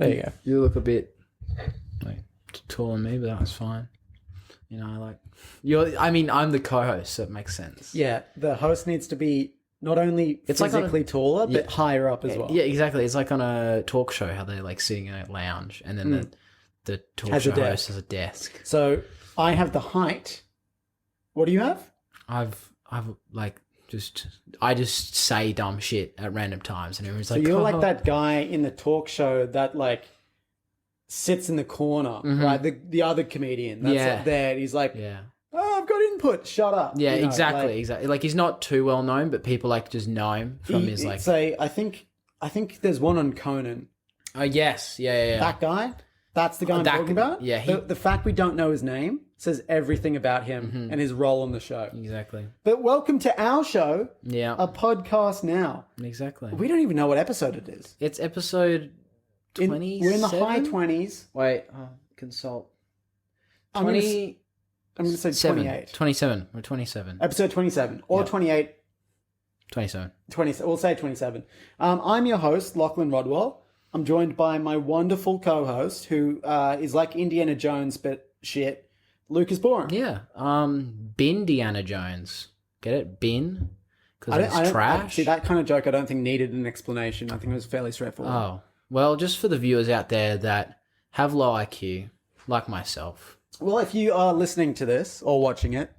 There you go. You look a bit like taller than me, but that was fine. You know, like I'm the co-host, so it makes sense. Yeah, the host needs to be not only physically taller, but higher up as well. Yeah, exactly. It's like on a talk show how they're like sitting in a lounge, and then the talk show host has a desk. So I have the height. What do you have? I've like I just say dumb shit at random times, and everyone's so like, you're like that guy in the talk show that like sits in the corner, right? The other comedian that's up there. And he's like, oh, I've got input. Shut up. Yeah, you know, exactly. Like he's not too well known, but people like just know him from his like. Say, I think there's one on Conan. Oh yes, yeah. That guy. That's the guy I'm talking about. Yeah, the fact we don't know his name says everything about him and his role on the show. Exactly. But welcome to our show. Yeah. A podcast now. Exactly. We don't even know what episode it is. It's episode 20. We're in the high 20s. Wait, consult. I'm going to say 28. 27. We're 27. Episode 27 or 28. 27. We'll say 27. I'm your host, Lachlan Rodwell. I'm joined by my wonderful co-host, who is like Indiana Jones, but shit, Lucas Boreham. Yeah. Bin Deanna Jones. Get it? Bin? Because it's trash? See, that kind of joke I don't think needed an explanation. I think it was fairly straightforward. Oh. Well, just for the viewers out there that have low IQ, like myself. Well, if you are listening to this or watching it,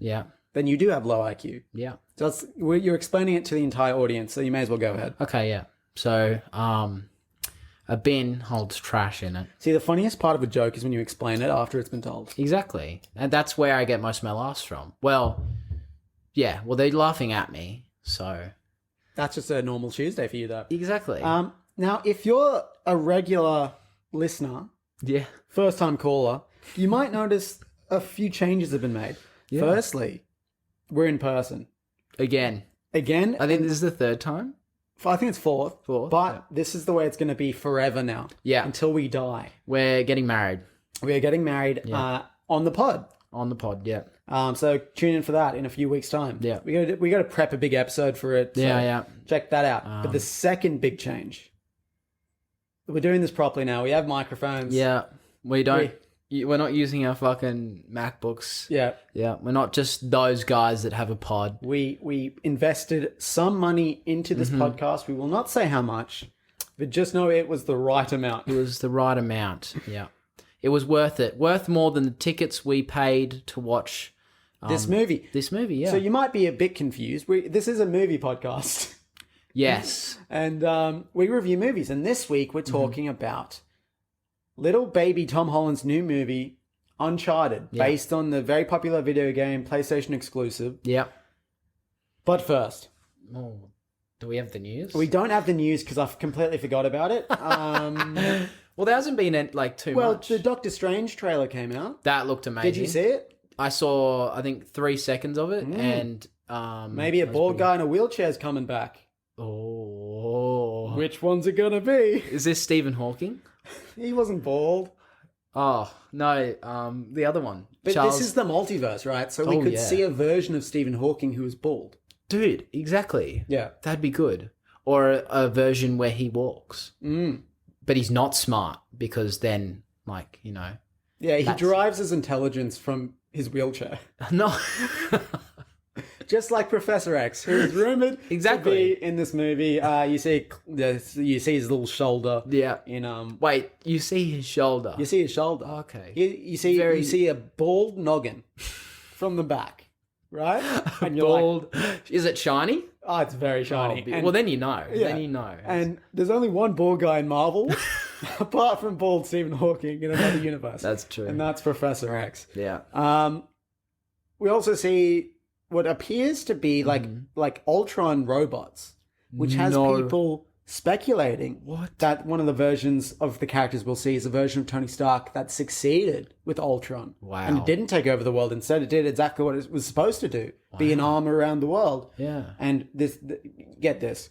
then you do have low IQ. Yeah. So you're explaining it to the entire audience, so you may as well go ahead. Okay, yeah. So, a bin holds trash in it. See, the funniest part of a joke is when you explain it after it's been told. Exactly. And that's where I get most of my laughs from. Well, yeah. Well, they're laughing at me, so... That's just a normal Tuesday for you, though. Exactly. Now, if you're a regular listener, first-time caller, you might notice a few changes have been made. Yeah. Firstly, we're in person. Again. I think this is the third time. I think it's fourth. But this is the way it's going to be forever now. Yeah. Until we die. We're getting married. We are getting married on the pod. On the pod, yeah. So tune in for that in a few weeks' time. Yeah. We got to prep a big episode for it. So yeah. Check that out. But the second big change, we're doing this properly now. We have microphones. Yeah. We're not using our fucking MacBooks. Yeah. Yeah. We're not just those guys that have a pod. We invested some money into this podcast. We will not say how much, but just know it was the right amount. It was the right amount. Yeah. It was worth it. Worth more than the tickets we paid to watch this movie. Yeah. So you might be a bit confused. This is a movie podcast. Yes. And we review movies. And this week we're talking about little baby Tom Holland's new movie, Uncharted, based on the very popular video game, PlayStation exclusive. Yeah. But first... Oh, do we have the news? We don't have the news because I've completely forgot about it. Well, there hasn't been too much. Well, the Doctor Strange trailer came out. That looked amazing. Did you see it? I saw, I think, 3 seconds of it, and... maybe a bald guy in a wheelchair's coming back. Oh. Which one's it gonna be? Is this Stephen Hawking? He wasn't bald. Oh, no, the other one. But this is the multiverse, right? So we could see a version of Stephen Hawking who was bald. Dude, exactly. Yeah. That'd be good. Or a version where he walks. But he's not smart because then, like, you know... Yeah, he derives his intelligence from his wheelchair. No. Just like Professor X, who is rumored to be in this movie. You see his little shoulder. Yeah. Wait, you see his shoulder? You see his shoulder. Okay. You see a bald noggin from the back, right? And you're bald. Is it shiny? Oh, it's very shiny. Well, then you know. Yeah. Then you know. And there's only one bald guy in Marvel, apart from bald Stephen Hawking in another universe. That's true. And that's Professor X. Yeah. We also see what appears to be like Ultron robots, which has people speculating that one of the versions of the characters we'll see is a version of Tony Stark that succeeded with Ultron. Wow. And it didn't take over the world. Instead, it did exactly what it was supposed to do, be an arm around the world. Yeah. And get this,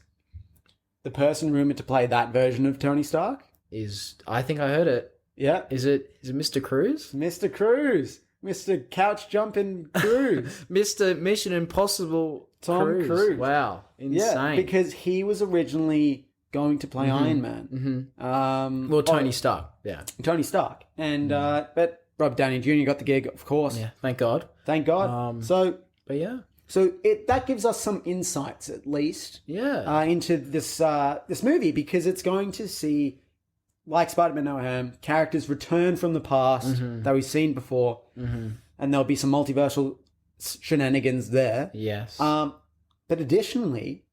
the person rumored to play that version of Tony Stark is, I think I heard it. Yeah. Is it Mr. Cruz? Mr. Cruz. Mr. Couch Jumping Cruise. Mr. Mission Impossible Tom Cruise. Wow. Insane. Yeah, because he was originally going to play Iron Man. Well, Tony Stark. Yeah. Tony Stark. And but Robert Downey Jr. got the gig, of course. Yeah. Thank God. Thank God. But yeah. So that gives us some insights, at least, into this movie, because it's going to see, like Spider-Man No Way Home, characters return from the past that we've seen before, and there'll be some multiversal shenanigans there. Yes. But additionally,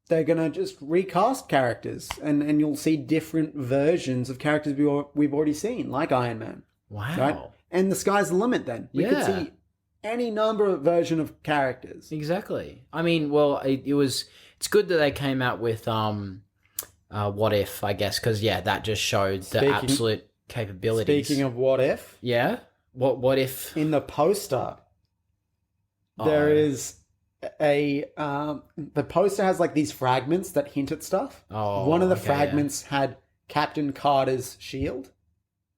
they're going to just recast characters, and you'll see different versions of characters we've already seen, like Iron Man. Wow. Right? And the sky's the limit then. We could see any number of version of characters. Exactly. I mean, well, it's good that they came out with What If, I guess, because that just showed the absolute capabilities. Speaking of What If, what if in the poster there is the poster has like these fragments that hint at stuff. One of the fragments had Captain Carter's shield.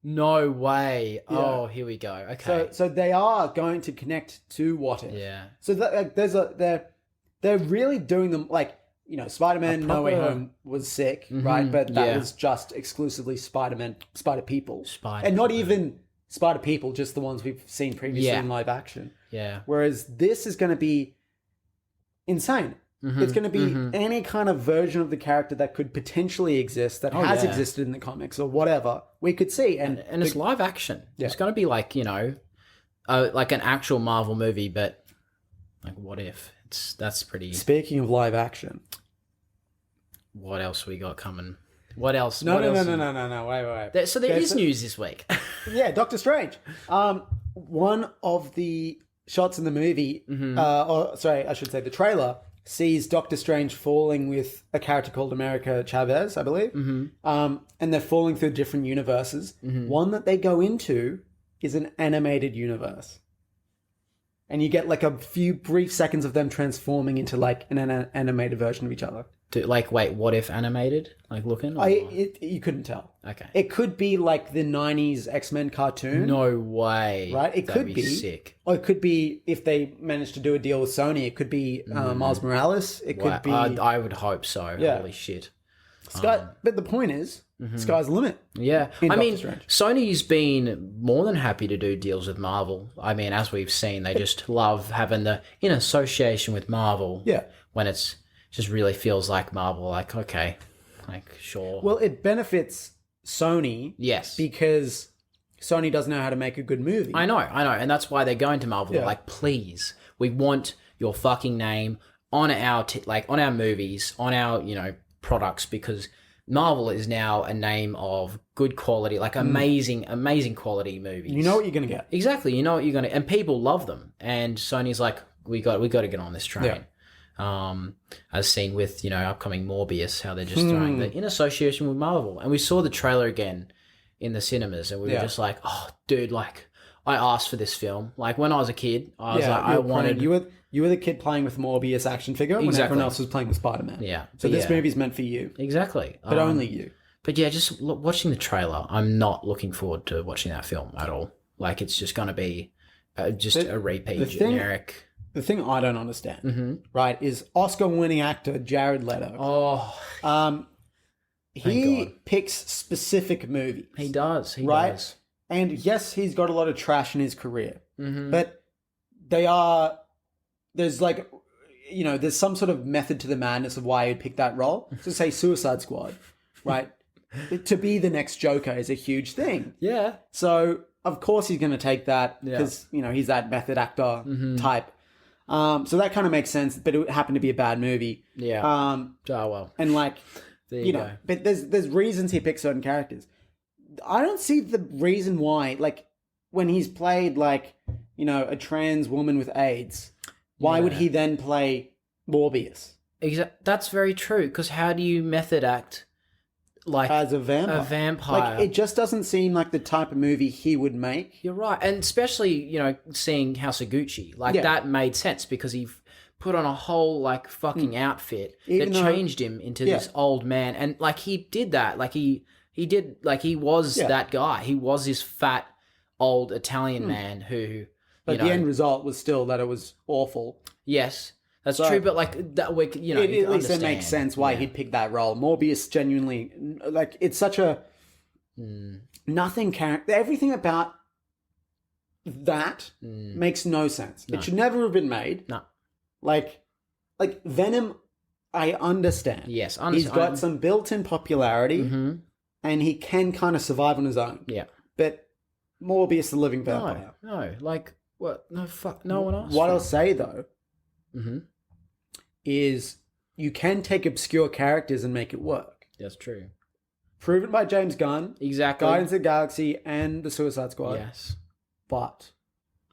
No way. Yeah. Oh, here we go. Okay. So they are going to connect to What If. Yeah. So that, they're really doing them like, Spider-Man No Way Home was sick, right? But that was just exclusively Spider-Man, Spider-People. And not even Spider-People, just the ones we've seen previously in live action. Yeah. Whereas this is going to be insane. It's going to be any kind of version of the character that could potentially exist, that has existed in the comics or whatever, we could see. And it's live action. Yeah. It's going to be like, like an actual Marvel movie, but like What If? That's pretty... Speaking of live action... What else we got coming? What else? No. Wait. So there is news this week. Yeah, Doctor Strange. One of the shots in the movie, I should say the trailer, sees Doctor Strange falling with a character called America Chavez, I believe. And they're falling through different universes. One that they go into is an animated universe. And you get like a few brief seconds of them transforming into like an animated version of each other. What If animated? Like looking? You couldn't tell. Okay. It could be like the 90s X-Men cartoon. No way. Right? It could be sick. Or it could be, if they managed to do a deal with Sony, it could be Miles Morales. It could be... I would hope so. Yeah. Holy shit. But the point is, sky's the limit. Yeah. I mean, Sony's been more than happy to do deals with Marvel. I mean, as we've seen, they just love having in association with Marvel. Yeah. When it's just really feels like Marvel, like, okay, like, sure. Well, it benefits Sony. Yes. Because Sony doesn't know how to make a good movie. I know. And that's why they're going to Marvel. They're like, please, we want your fucking name on our, on our movies, on our, products, because Marvel is now a name of good quality, like amazing quality movies. You know what you're going to get. Exactly. You know what you're going to, and people love them. And Sony's like, we got to get on this train. Yeah. As seen with, upcoming Morbius, how they're just throwing the in association with Marvel. And we saw the trailer again in the cinemas, and we were just like, oh, dude, like, I asked for this film. Like, when I was a kid, I was like, I wanted... You were the kid playing with Morbius action figure when everyone else was playing with Spider-Man. Yeah. So this movie's meant for you. Exactly. But only you. But yeah, just watching the trailer, I'm not looking forward to watching that film at all. Like, it's just going to be just a repeat, generic... The thing I don't understand, right, is Oscar-winning actor Jared Leto. Oh. He picks specific movies. He does. He right? does. And yes, he's got a lot of trash in his career. But they are... There's like... there's some sort of method to the madness of why he'd pick that role. So say Suicide Squad, right? To be the next Joker is a huge thing. Yeah. So, of course he's going to take that because, he's that method actor type. So that kind of makes sense, but it happened to be a bad movie. Yeah. Well. And like, there you go. But there's reasons he picks certain characters. I don't see the reason why, like, when he's played like, a trans woman with AIDS, why would he then play Morbius? That's very true. Because how do you method act like as a vampire? Like, it just doesn't seem like the type of movie he would make. You're right, and especially seeing House of Gucci, that made sense because he put on a whole like fucking outfit that changed him into this old man, and like he did that, like he did, like he was that guy. He was this fat old Italian man who. But the end result was still that it was awful. Yes. That's true, but like that, we, you know, at you least it understand. makes sense why he'd pick that role. Morbius genuinely, like, it's such a nothing character. Everything about that makes no sense. It should never have been made. No. Like Venom, I understand. Yes, he's got some built-in popularity, and he can kind of survive on his own. Yeah, but Morbius, the living vampire. No, like what? No, fuck, no one else. What I'll say though, is you can take obscure characters and make it work. That's true. Proven by James Gunn. Exactly. Guardians of the Galaxy and the Suicide Squad. Yes. But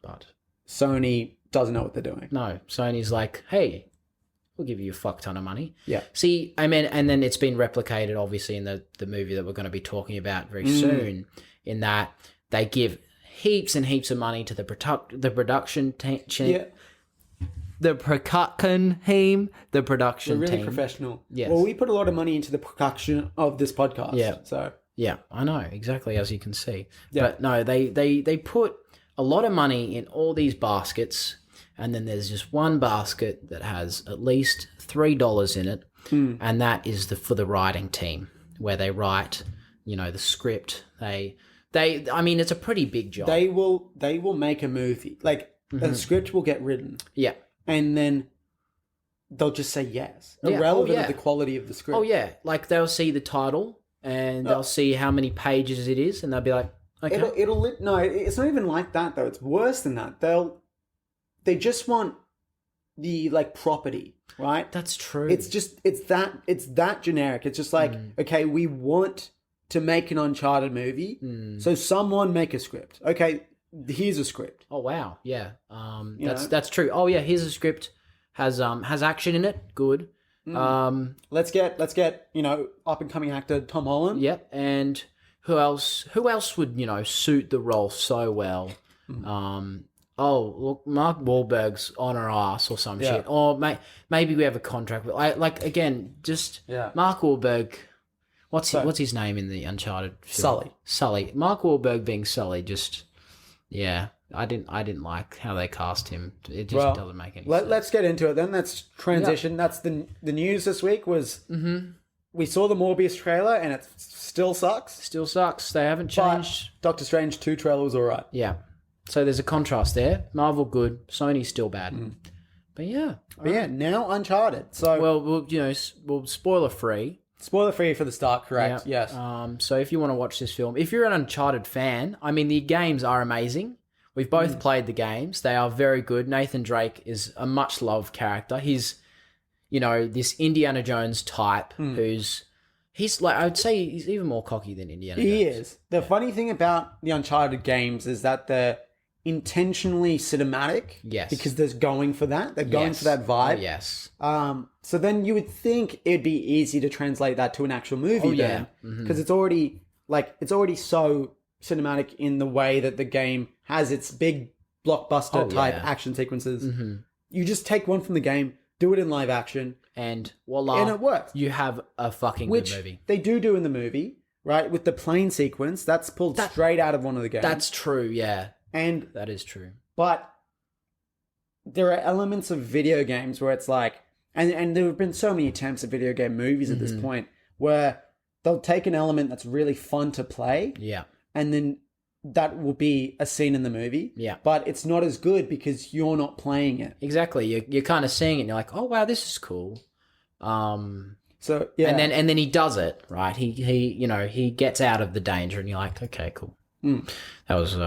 But Sony doesn't know what they're doing. no, Sony's like, hey, we'll give you a fuck ton of money. Yeah. See, I mean, and then it's been replicated, obviously, in the movie that we're going to be talking about very soon, in that they give heaps and heaps of money to the production team. Yeah. The production team. The production We're really team. professional. Yes. Well, we put a lot of money into the production of this podcast. Yeah. So Yeah, I know, exactly, as you can see. Yeah. But no, they put a lot of money in all these baskets, and then there's just one basket that has at least $3 in it, and that is for the writing team, where they write, you know, the script. I mean, it's a pretty big job. they will make a movie. Like the script will get written, Yeah. and then they'll just say yes, Yeah. irrelevant Oh, yeah. of the quality of the script. Oh, yeah. Like, they'll see the title, and they'll see how many pages it is, and they'll be like, okay. No, it's not even like that though. It's worse than that. They just want the like property, right? That's true. It's that generic. It's just like, okay, we want to make an Uncharted movie, so someone make a script. Okay, here's a script. Oh, wow. Yeah. You know? That's true. Oh, yeah, here's a script. Has action in it. Good. Let's get up and coming actor Tom Holland. Yep. And who else would, suit the role so well? Oh, look, Mark Wahlberg's on our ass or some shit. Or maybe we have a contract with, Mark Wahlberg. What's his name in the Uncharted film? Sully. Mark Wahlberg being Sully just, yeah. I didn't like how they cast him. It just doesn't make any sense. Let's get into it then. Let's transition. Yeah. That's the news this week was we saw the Morbius trailer and it still sucks. Still sucks. They haven't changed. But Doctor Strange 2 trailer was all right. Yeah. So there's a contrast there. Marvel good, Sony still bad. But yeah. Now Uncharted. So we'll spoiler free. Spoiler free for the start, correct? Yeah. Yes. So if you want to watch this film, if you're an Uncharted fan, I mean the games are amazing. We've both played the games. They are very good. Nathan Drake is a much loved character. He's, this Indiana Jones type he's like, I would say he's even more cocky than Indiana Jones. He is. The funny thing about the Uncharted games is that they're intentionally cinematic. Yes. Because they're going for that. They're going for that vibe. Oh, yes. So then you would think it'd be easy to translate that to an actual movie then. Because it's already so cinematic in the way that the game has its big blockbuster type action sequences. You just take one from the game, do it in live action, and voila, and it works. You have a fucking good movie. They do in the movie, right? With the plane sequence, that's pulled straight out of one of the games. That's true, yeah. And that is true. But there are elements of video games where it's like, and there have been so many attempts at video game movies at this point where they'll take an element that's really fun to play. Yeah. And then that will be a scene in the movie. Yeah. But it's not as good because you're not playing it. Exactly. You're kind of seeing it and you're like, oh, wow, this is cool. So, yeah. And then he does it, right? He gets out of the danger and you're like, okay, cool. That was,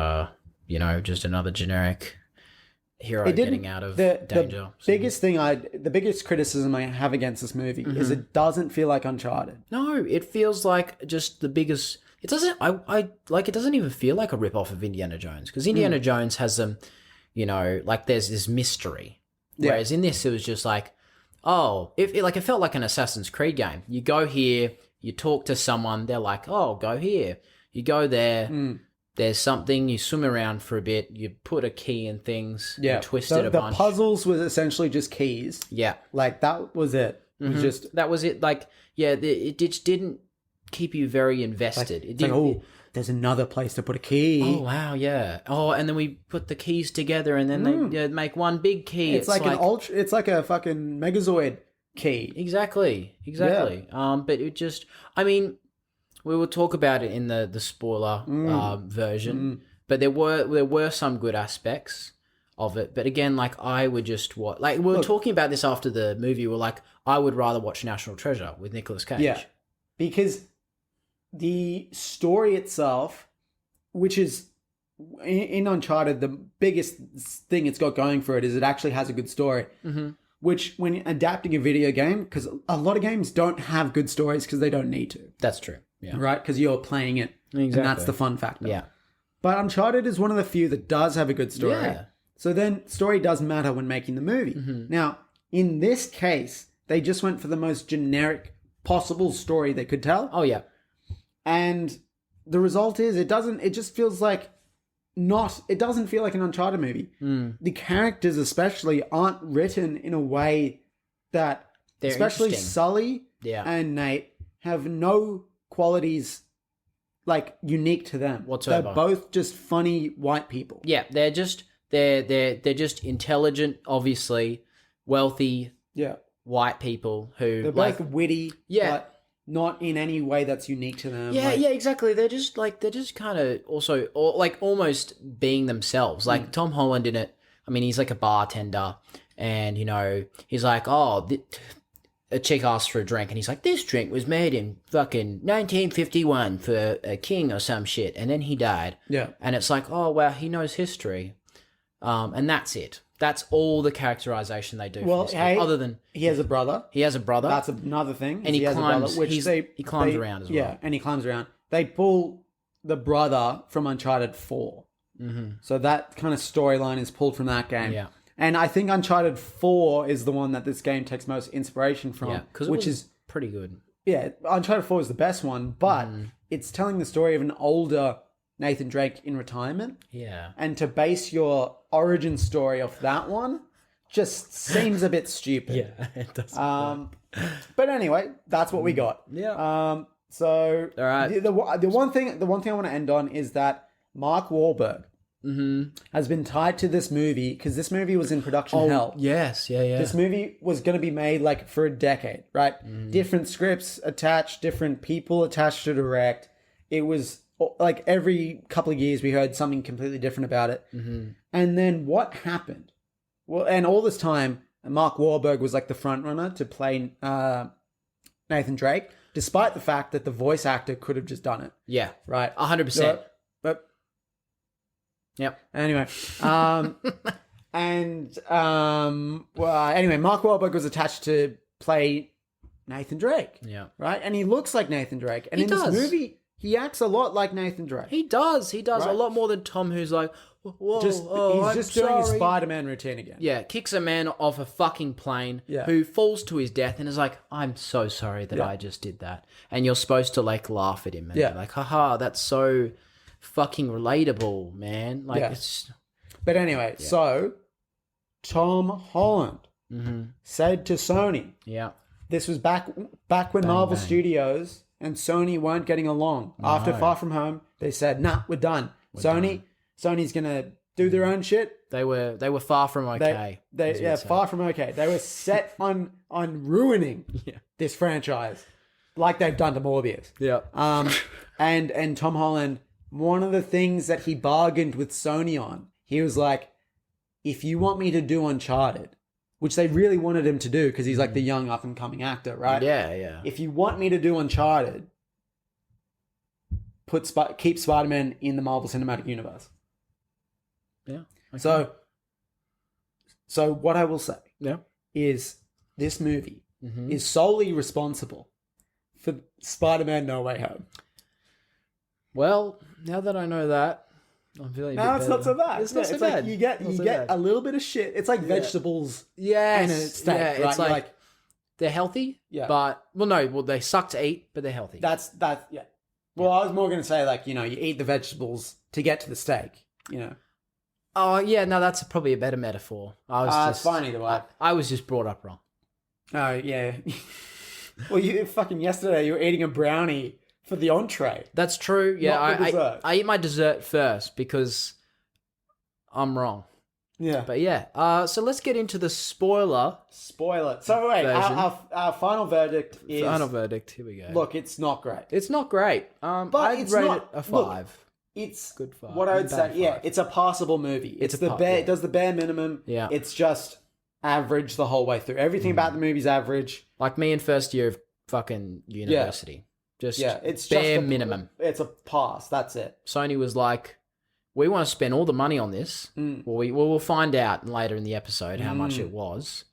just another generic hero getting out of danger. The biggest criticism I have against this movie is it doesn't feel like Uncharted. No, it feels like just the biggest... It doesn't. It doesn't even feel like a rip-off of Indiana Jones because Indiana Jones has there's this mystery, whereas in this it was just like, it felt like an Assassin's Creed game. You go here, you talk to someone, they're like, oh, go here. You go there. There's something. You swim around for a bit. You put a key in things. Yeah, you twist it a bunch. The puzzles was essentially just keys. Yeah, like that was it. It was just that was it. Like it just didn't keep you very invested. there's another place to put a key. Oh wow, yeah. Oh, and then we put the keys together, and then they make one big key. It's like an ultra. It's like a fucking Megazord key. Exactly. But it just, I mean, we will talk about it in the spoiler version, but there were some good aspects of it. But again, like I would just watch. Like we were talking about this after the movie. We're like, I would rather watch National Treasure with Nicolas Cage. Yeah, because the story itself, which is in Uncharted, the biggest thing it's got going for it is it actually has a good story. Mm-hmm. Which, when adapting a video game, because a lot of games don't have good stories because they don't need to. That's true. Yeah. Right? Because you're playing it. Exactly. And that's the fun factor. Yeah. But Uncharted is one of the few that does have a good story. Yeah. So then story does matter when making the movie. Mm-hmm. Now, in this case, they just went for the most generic possible story they could tell. Oh, yeah. And the result is it just feels like it doesn't feel like an Uncharted movie. The characters especially aren't written in a way that, they're especially Sully and Nate, have no qualities like unique to them whatsoever. They're both just funny white people. Yeah, they're just intelligent, obviously, wealthy white people who they're both witty. Yeah. But not in any way that's unique to them. Yeah, exactly. They're just kind of also almost being themselves. Like Tom Holland in it. I mean, he's like a bartender, and he's like, a chick asks for a drink, and he's like, this drink was made in fucking 1951 for a king or some shit, and then he died. Yeah, and it's like, oh wow, he knows history, and that's it. That's all the characterization they do. Well, other than he has a brother. He has a brother. That's another thing. And he has climbs. A brother, which he climbs around as well. Yeah, and he climbs around. They pull the brother from Uncharted 4. Mm-hmm. So that kind of storyline is pulled from that game. Yeah. And I think Uncharted 4 is the one that this game takes most inspiration from. Yeah, which is pretty good. Yeah, Uncharted 4 is the best one, but it's telling the story of an older Nathan Drake in retirement. Yeah. And to base your origin story off that one just seems a bit stupid. Yeah, it does. But anyway, that's what we got. Yeah. So all right. The one thing I want to end on is that Mark Wahlberg has been tied to this movie because this movie was in production hell. Yes, yeah. This movie was going to be made like for a decade, right? Different scripts attached, different people attached to direct. It was like every couple of years we heard something completely different about it. And then what happened? Well, and all this time, Mark Wahlberg was like the front runner to play Nathan Drake, despite the fact that the voice actor could have just done it. Yeah. Right. 100%. But yep. Anyway, well, anyway, Mark Wahlberg was attached to play Nathan Drake. Yeah. Right? And he looks like Nathan Drake. And this movie, he acts a lot like Nathan Drake. He does. Right? A lot more than Tom, who's like, whoa, he's just doing his Spider-Man routine again. Yeah, kicks a man off a fucking plane who falls to his death and is like, I'm so sorry that I just did that. And you're supposed to like laugh at him and be like, haha, that's so fucking relatable, man. Like it's. But anyway, so Tom Holland said to Sony, this was back when Marvel Studios and Sony weren't getting along. No. After Far From Home, they said, nah, we're done. Sony's gonna do their own shit. They were far from okay. Far from okay. They were set on ruining this franchise, like they've done to Morbius. Yeah. And Tom Holland, one of the things that he bargained with Sony on, he was like, if you want me to do Uncharted, which they really wanted him to do because he's like the young up and coming actor, right? Yeah, yeah. If you want me to do Uncharted, keep Spider-Man in the Marvel Cinematic Universe. Yeah. Okay. So what I will say is this movie is solely responsible for Spider-Man No Way Home. Well, now that I know that, I'm feeling a bit it's not so bad. It's not so bad. Like you get a little bit of shit. It's like vegetables. Yes. And a steak. Yeah, it's like they're healthy. Yeah. But they suck to eat, but they're healthy. That's. Well, I was more going to say like, you eat the vegetables to get to the steak, Oh, yeah, no, that's probably a better metaphor. It's fine either way. I was just brought up wrong. Oh, yeah. Well, you fucking yesterday you were eating a brownie for the entree. That's true. Yeah, Not the dessert. I eat my dessert first because I'm wrong. Yeah. But yeah, so let's get into the spoiler. Spoiler. So wait, Version. our final verdict is... Final verdict. Here we go. Look, it's not great. It's not great. But I'd it's rate not- it a 5. look, It's Good 5. what I would Bad say. Yeah, 5. it's a passable movie. It's a the pa- bare. yeah. It does the bare minimum. Yeah. It's just average the whole way through. Everything about the movie's average. Like me in first year of fucking university. Just It's bare just minimum. It's a pass. That's it. Sony was like, we want to spend all the money on this. Well, we'll find out later in the episode how much it was.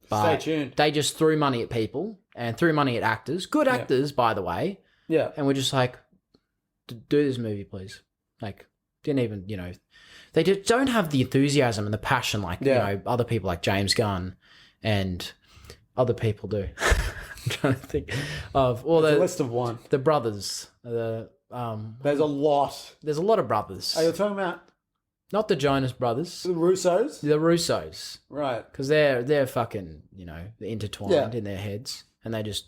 But Stay tuned. they just threw money at people and threw money at actors. Good actors, by the way. Yeah. And we're just like, do this movie, please. Like, didn't even, they just don't have the enthusiasm and the passion like, other people like James Gunn and other people do. I'm trying to think of all It's a list of one. the brothers. There's a lot. There's a lot of brothers. Are you talking about Not the Jonas brothers. the Russos? The Russos. Right. Because they're fucking, intertwined Yeah. in their heads. And they just...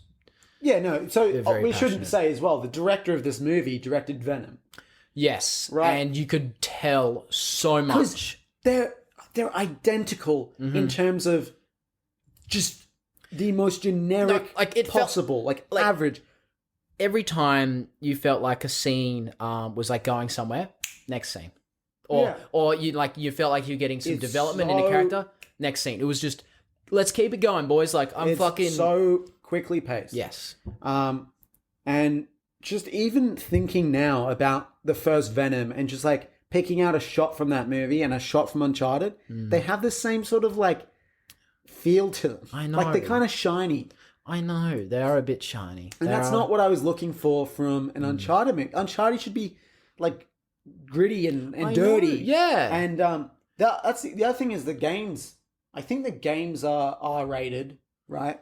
Yeah, no. So very we shouldn't passionate. say as well, the director of this movie directed Venom. Yes. Right. And you could tell so much. They're identical in terms of just the most generic it felt- possible, like average. Every time you felt like a scene was like going somewhere, next scene. Or you felt like you're getting some It's development in a so- character, next scene. It was just, let's keep it going, boys. Like, I'm It's fucking... so quickly paced. Yes. And just even thinking now about the first Venom and just like picking out a shot from that movie and a shot from Uncharted, they have the same sort of like feel to them. I know. Like they're kind of shiny. I know. They are a bit shiny. And that's not what I was looking for from an Uncharted movie. Uncharted should be like gritty and I dirty. know, yeah. And that's the other thing is the games. I think the games are R-rated, right?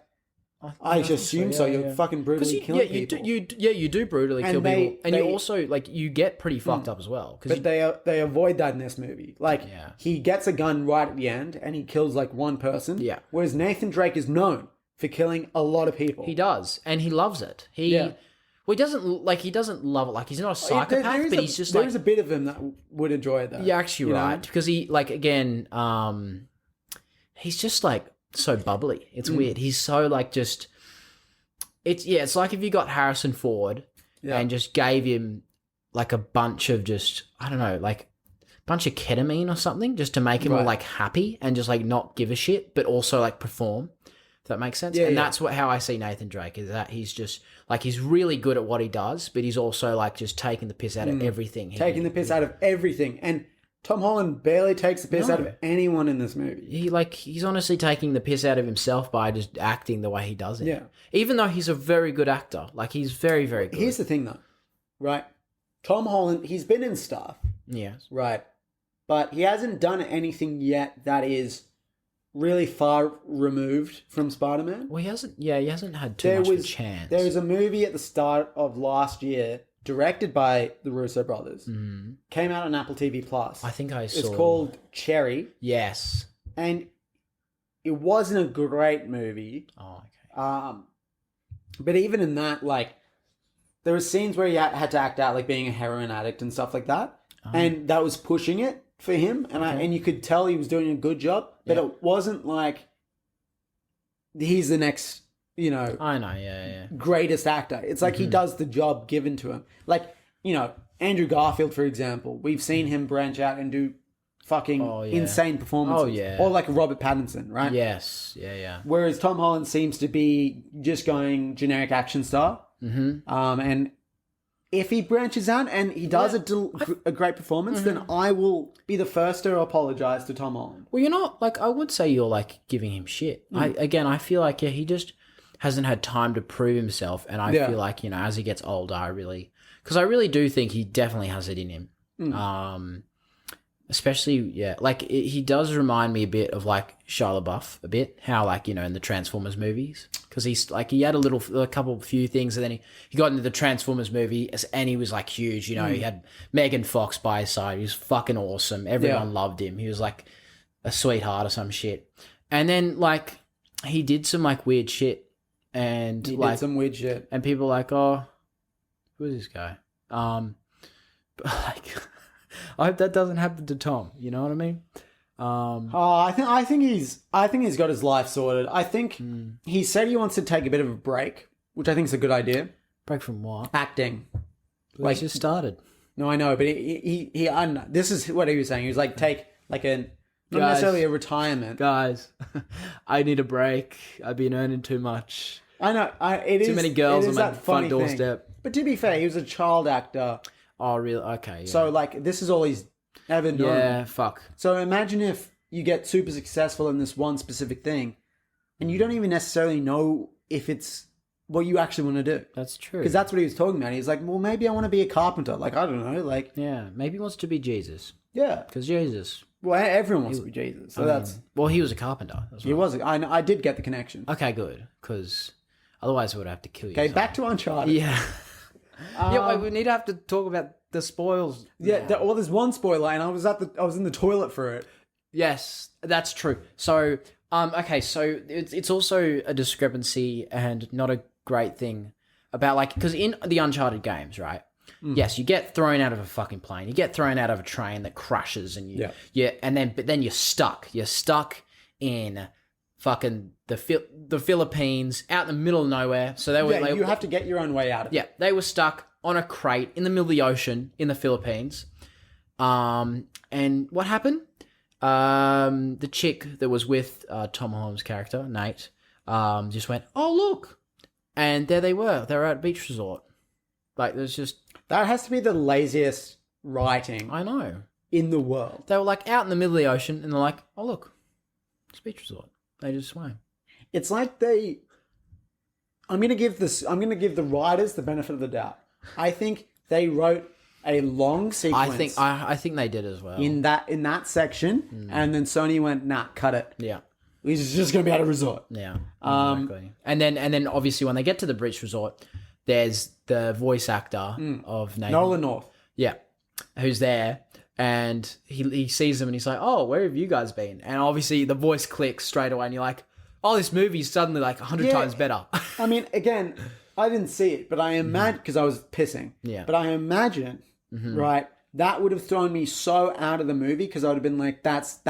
I just assume so. You're fucking brutally killing people. You do brutally And kill they- people, and you also like you get pretty fucked up as well. But they avoid that in this movie. Like he gets a gun right at the end and he kills like one person. Yeah. Whereas Nathan Drake is known for killing a lot of people. he does, and he loves it. Well, he doesn't love it. Like he's not a There psychopath, is but a- he's just there like is a bit of him that would enjoy it though. you're actually You know? right because he like again, he's just like so bubbly. It's weird. He's so like just. It's like if you got Harrison Ford and just gave him like a bunch of just I don't know like a bunch of ketamine or something just to make him all like happy and just like not give a shit but also like perform. If that makes sense. And that's how I see Nathan Drake is that he's just like he's really good at what he does, but he's also like just taking the piss out of everything. Taking the piss out of everything. And Tom Holland barely takes the piss out of anyone in this movie. He's honestly taking the piss out of himself by just acting the way he does it. Yeah. Even though he's a very good actor. Like he's very, very good. Here's the thing though, right? Tom Holland, he's been in stuff, Yes. right? But he hasn't done anything yet that is really far removed from Spider-Man. Well, he hasn't had too much of a chance. There was a movie at the start of last year directed by the Russo brothers. Came out on Apple TV Plus. I think I saw. It's called Cherry. Yes. And it wasn't a great movie. Oh, okay. But even in that, like, there were scenes where he had to act out like being a heroin addict and stuff like that. And that was pushing it for him. And you could tell he was doing a good job. But it wasn't like he's the next, I know, yeah. greatest actor. It's like he does the job given to him. Like, Andrew Garfield, for example, we've seen him branch out and do fucking insane performances. Oh, yeah. Or like Robert Pattinson, right? Yes, yeah. Whereas Tom Holland seems to be just going generic action star. And if he branches out and he does a great performance, then I will be the first to apologize to Tom Holland. Well, you're not, like, I would say you're, like, giving him shit. I feel like, he just hasn't had time to prove himself. And I feel like, as he gets older, because I really do think he definitely has it in him. Especially, like, he does remind me a bit of, like, Shia LaBeouf a bit. How, like, in the Transformers movies. Because he's, like, he had a few things, and then he got into the Transformers movie, and he was, like, huge. He had Megan Fox by his side. He was fucking awesome. Everyone loved him. He was, like, a sweetheart or some shit. And then, like, he did some, like, weird shit. And, He like, did some weird shit. and people were like, oh, Who is this guy? But like, I hope that doesn't happen to Tom. You know what I mean? I think he's got his life sorted. I think he said he wants to take a bit of a break, which I think is a good idea. Break from what? Acting. Like, just started. No, I know, but this is what he was saying. He was like, take like not necessarily a retirement. Guys, I need a break. I've been earning too much. I know. Too many girls on my front doorstep. But to be fair, he was a child actor. Oh, really? Okay. Yeah. So like, this is all he's ever known. Yeah, fuck. So imagine if you get super successful in this one specific thing, and you don't even necessarily know if it's what you actually want to do. That's true. Because that's what he was talking about. He's like, well, maybe I want to be a carpenter. Like, I don't know. Like, yeah, maybe he wants to be Jesus. Yeah. Because Jesus. Well, everyone wants to be Jesus. So well, he was a carpenter. He was. I did get the connection. Okay, good. Because otherwise I would have to kill you. Okay, back to Uncharted. Yeah. Yeah, we need to have to talk about the spoils. Yeah, there's one spoiler, and I was in the toilet for it. Yes, that's true. So, okay, so it's also a discrepancy and not a great thing about, like, because in the Uncharted games, right? Yes, you get thrown out of a fucking plane. You get thrown out of a train that crashes, and but then you're stuck. You're stuck in fucking the Philippines, out in the middle of nowhere. So you have to get your own way out of it. Yeah, they were stuck on a crate in the middle of the ocean in the Philippines. And what happened? The chick that was with Tom Holland's character, Nate, just went, oh, look. And there they were. They were at a beach resort. Like, there's just... That has to be the laziest writing I know. In the world. They were, like, out in the middle of the ocean, and they're like, oh, look. It's a beach resort. They just swam. It's like I'm going to give the writers the benefit of the doubt. I think they wrote a long sequence. I think they did as well. In that section, and then Sony went, nah, cut it. Yeah. He's just going to be at a resort. Yeah. Exactly. And then obviously when they get to the beach resort, there's the voice actor of Nathan. Nolan North. Yeah. Who's there. And he sees them and he's like, oh, where have you guys been? And obviously the voice clicks straight away and you're like, oh, this movie's suddenly like 100 times better. I mean, again, I didn't see it, but I imagine, because I was pissing. Yeah. But I imagine, right, that would have thrown me so out of the movie because I would have been like, that's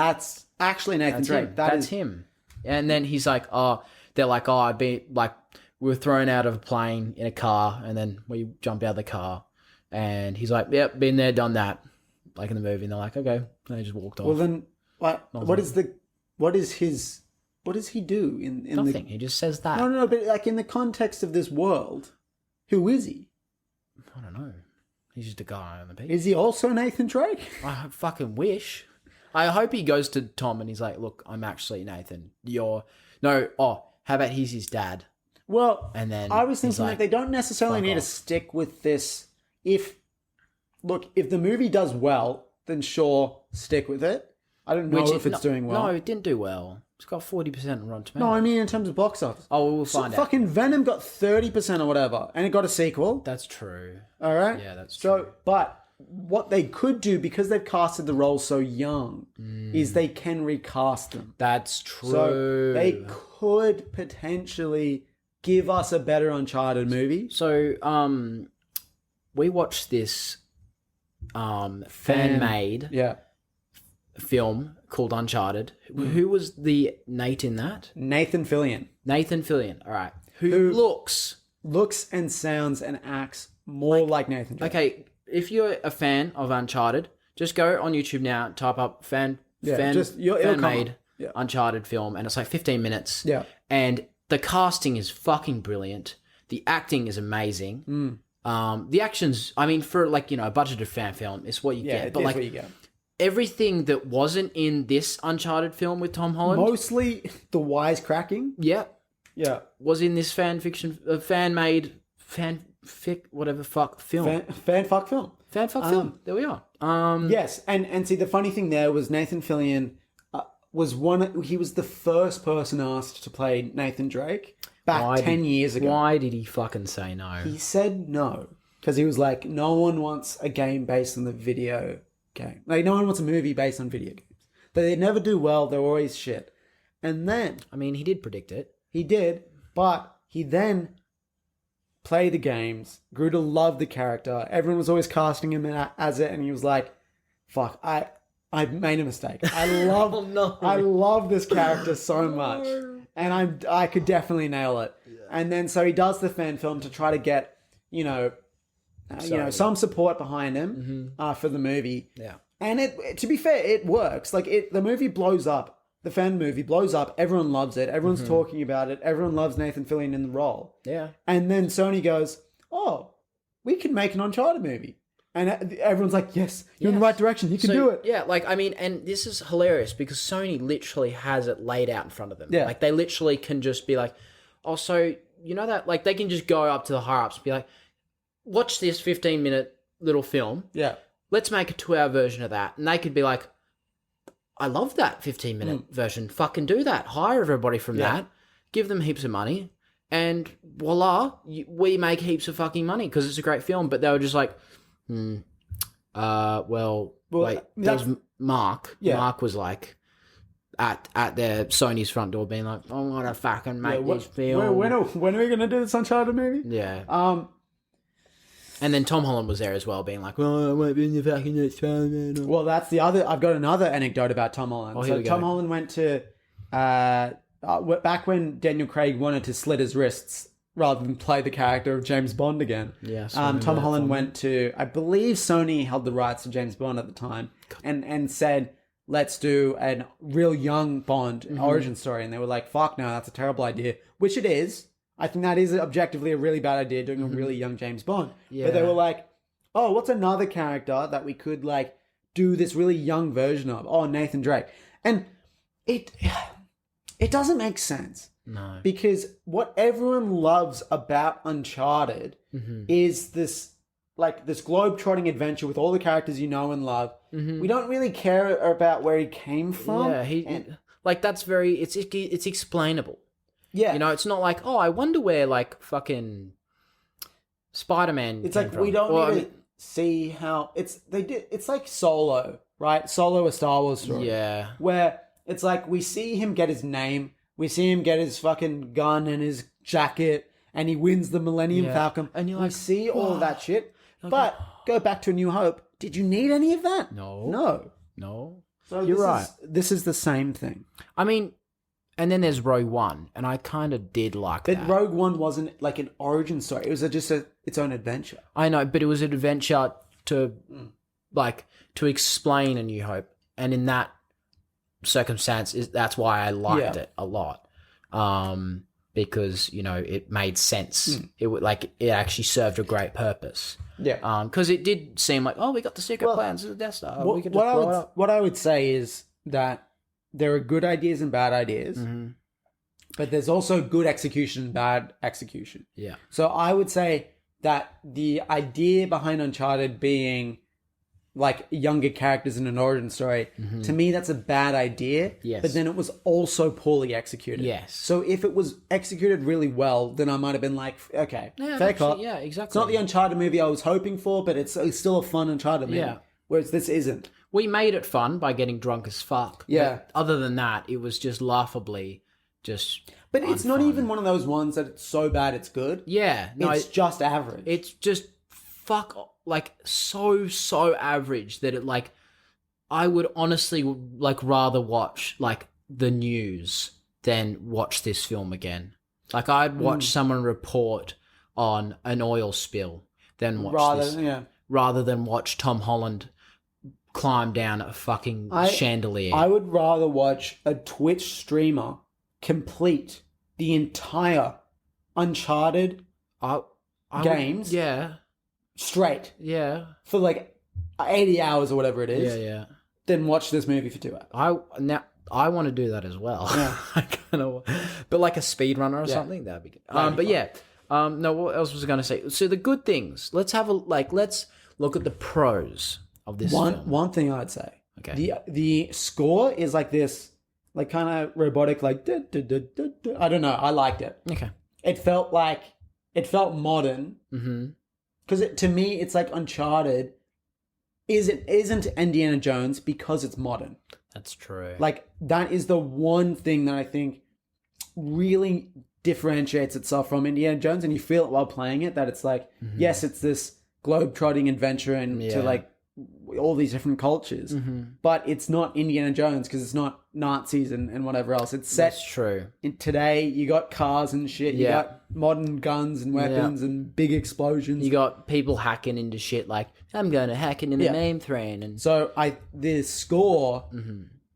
actually Nathan Drake. That's him. And then he's like, oh, they're like, oh, I'd be like, we were thrown out of a plane in a car and then we jump out of the car. And he's like, yep, been there, done that. Like in the movie. And they're like, okay. And they just walked off. Well, then, what does he do in nothing? He just says that. No, but like in the context of this world, who is he? I don't know. He's just a guy on the beach. Is he also Nathan Drake? I fucking wish. I hope he goes to Tom and he's like, look, I'm actually Nathan. How about he's his dad? Well, and then I was thinking that they don't necessarily need to stick with this. If the movie does well, then sure, stick with it. I don't know if it's doing well. No, it didn't do well. It's got 40% on Rotten Tomatoes. No, I mean in terms of box office. Oh, we'll find out. Fucking Venom got 30% or whatever, and it got a sequel. That's true. All right? Yeah, that's true. But what they could do, because they've casted the role so young, is they can recast them. That's true. So they could potentially give us a better Uncharted movie. So, we watched this fan-made film called Uncharted. Who was the Nate in that? Nathan Fillion. All right. Who looks and sounds and acts more like Nathan Drake. Okay, if you're a fan of Uncharted, just go on YouTube now, type up fan-made Uncharted film, and it's like 15 minutes. Yeah. And the casting is fucking brilliant. The acting is amazing. The action's, I mean, for like, a budgeted fan film, it's what you get. But like, what you get. Everything that wasn't in this Uncharted film with Tom Holland, mostly the wisecracking. Yeah. Was in this fan-made fanfuck film. There we are. Yes, and see, the funny thing there was Nathan Fillion he was the first person asked to play Nathan Drake back 10 years ago. Why did he fucking say no? He said no because he was like, no one wants a game based on the video game. Like, no one wants a movie based on video games. They never do well. They're always shit. And then... I mean, he did predict it. He did, but he then play the games, grew to love the character. Everyone was always casting him as it, and he was like, "Fuck, I made a mistake. I love Oh, no. I love this character so much, and I could definitely nail it." Yeah. And then so he does the fan film to try to get some support behind him for the movie. Yeah. And it, to be fair, it works. Like the movie blows up. The fan movie blows up. Everyone loves it. Everyone's talking about it. Everyone loves Nathan Fillion in the role. Yeah. And then Sony goes, "Oh, we can make an Uncharted movie." And everyone's like, "Yes, you're in the right direction. You can do it." Yeah, like, I mean, and this is hilarious because Sony literally has it laid out in front of them. Yeah. Like, they literally can just be like, "Oh, so, you know that?" Like, they can just go up to the higher-ups and be like, "Watch this 15-minute little film. Yeah. Let's make a 2-hour version of that." And they could be like, "I love that 15-minute version. Fucking do that. Hire everybody from that. Give them heaps of money. And voila, we make heaps of fucking money because it's a great film." But they were just like, wait, that was Mark. Yeah. Mark was like at their Sony's front door being like, "I want to fucking make this film." When are we going to do this Uncharted movie? Yeah. And then Tom Holland was there as well, being like, "Oh, I won't be in the fucking next film." Well, that's the other... I've got another anecdote about Tom Holland. Oh, so Tom Holland went to... back when Daniel Craig wanted to slit his wrists rather than play the character of James Bond again. Yeah, Tom Holland went to... I believe Sony held the rights to James Bond at the time and said, "Let's do a real young Bond origin story." And they were like, "Fuck no, that's a terrible idea." Which it is. I think that is objectively a really bad idea, doing a really young James Bond. Yeah. But they were like, "Oh, what's another character that we could like do this really young version of?" "Oh, Nathan Drake." And it doesn't make sense. No. Because what everyone loves about Uncharted is this globe-trotting adventure with all the characters you know and love. We don't really care about where he came from. Yeah, that's very... It's explainable. Yeah. You know, it's not like, "Oh, I wonder where, like, fucking Spider-Man It's came like, from." we don't need to see how... It's like Solo, right? Solo, a Star Wars story. Yeah. Where it's like, we see him get his name, we see him get his fucking gun and his jacket, and he wins the Millennium Falcon. And you like, see all of that shit. But go back to A New Hope. Did you need any of that? No. So you're right. This is the same thing. I mean... And then there's Rogue One, and I kind of did like that. But Rogue One wasn't like an origin story. It was just its own adventure. I know, but it was an adventure to explain A New Hope. And in that circumstance, that's why I liked it a lot. Because, you know, it made sense. It actually served a great purpose. Yeah. Because it did seem like, oh, we got the secret plans of the Death Star. We could just blow it up. What I would say is that there are good ideas and bad ideas, but there's also good execution and bad execution. Yeah. So I would say that the idea behind Uncharted being like younger characters in an origin story, to me, that's a bad idea. Yes. But then it was also poorly executed. Yes. So if it was executed really well, then I might have been like, okay, fair cop. Yeah, exactly. It's not the Uncharted movie I was hoping for, but it's still a fun Uncharted movie. Yeah. Whereas this isn't. We made it fun by getting drunk as fuck. Yeah. But other than that, it was just laughably just... But it's not even one of those ones that it's so bad it's good. Yeah. No, it's just average. It's just so average that it like... I would honestly like rather watch like the news than watch this film again. Like I'd watch someone report on an oil spill than watch this. Yeah. Rather than watch Tom Holland climb down a fucking chandelier. I would rather watch a Twitch streamer complete the entire Uncharted games straight. Yeah. For like 80 hours or whatever it is. Yeah. Then watch this movie for 2 hours. I want to do that as well. Yeah. I kind of, but like a speedrunner or something, that'd be good. But yeah. No, what else was I going to say? So the good things. Let's look at the pros of this film. One thing I'd say. Okay. The score is like this, like kind of robotic, like I don't know. I liked it. Okay. It felt modern. Because to me, it's like Uncharted isn't Indiana Jones because it's modern. That's true. Like that is the one thing that I think really differentiates itself from Indiana Jones, and you feel it while playing it, that it's like, yes, it's this globe-trotting adventure into like all these different cultures, but it's not Indiana Jones because it's not Nazis and whatever else. It's set That's true. in today. You got cars and shit. You got modern guns and weapons and big explosions. You got people hacking into shit like, I'm going to hack into the name train. And so the score,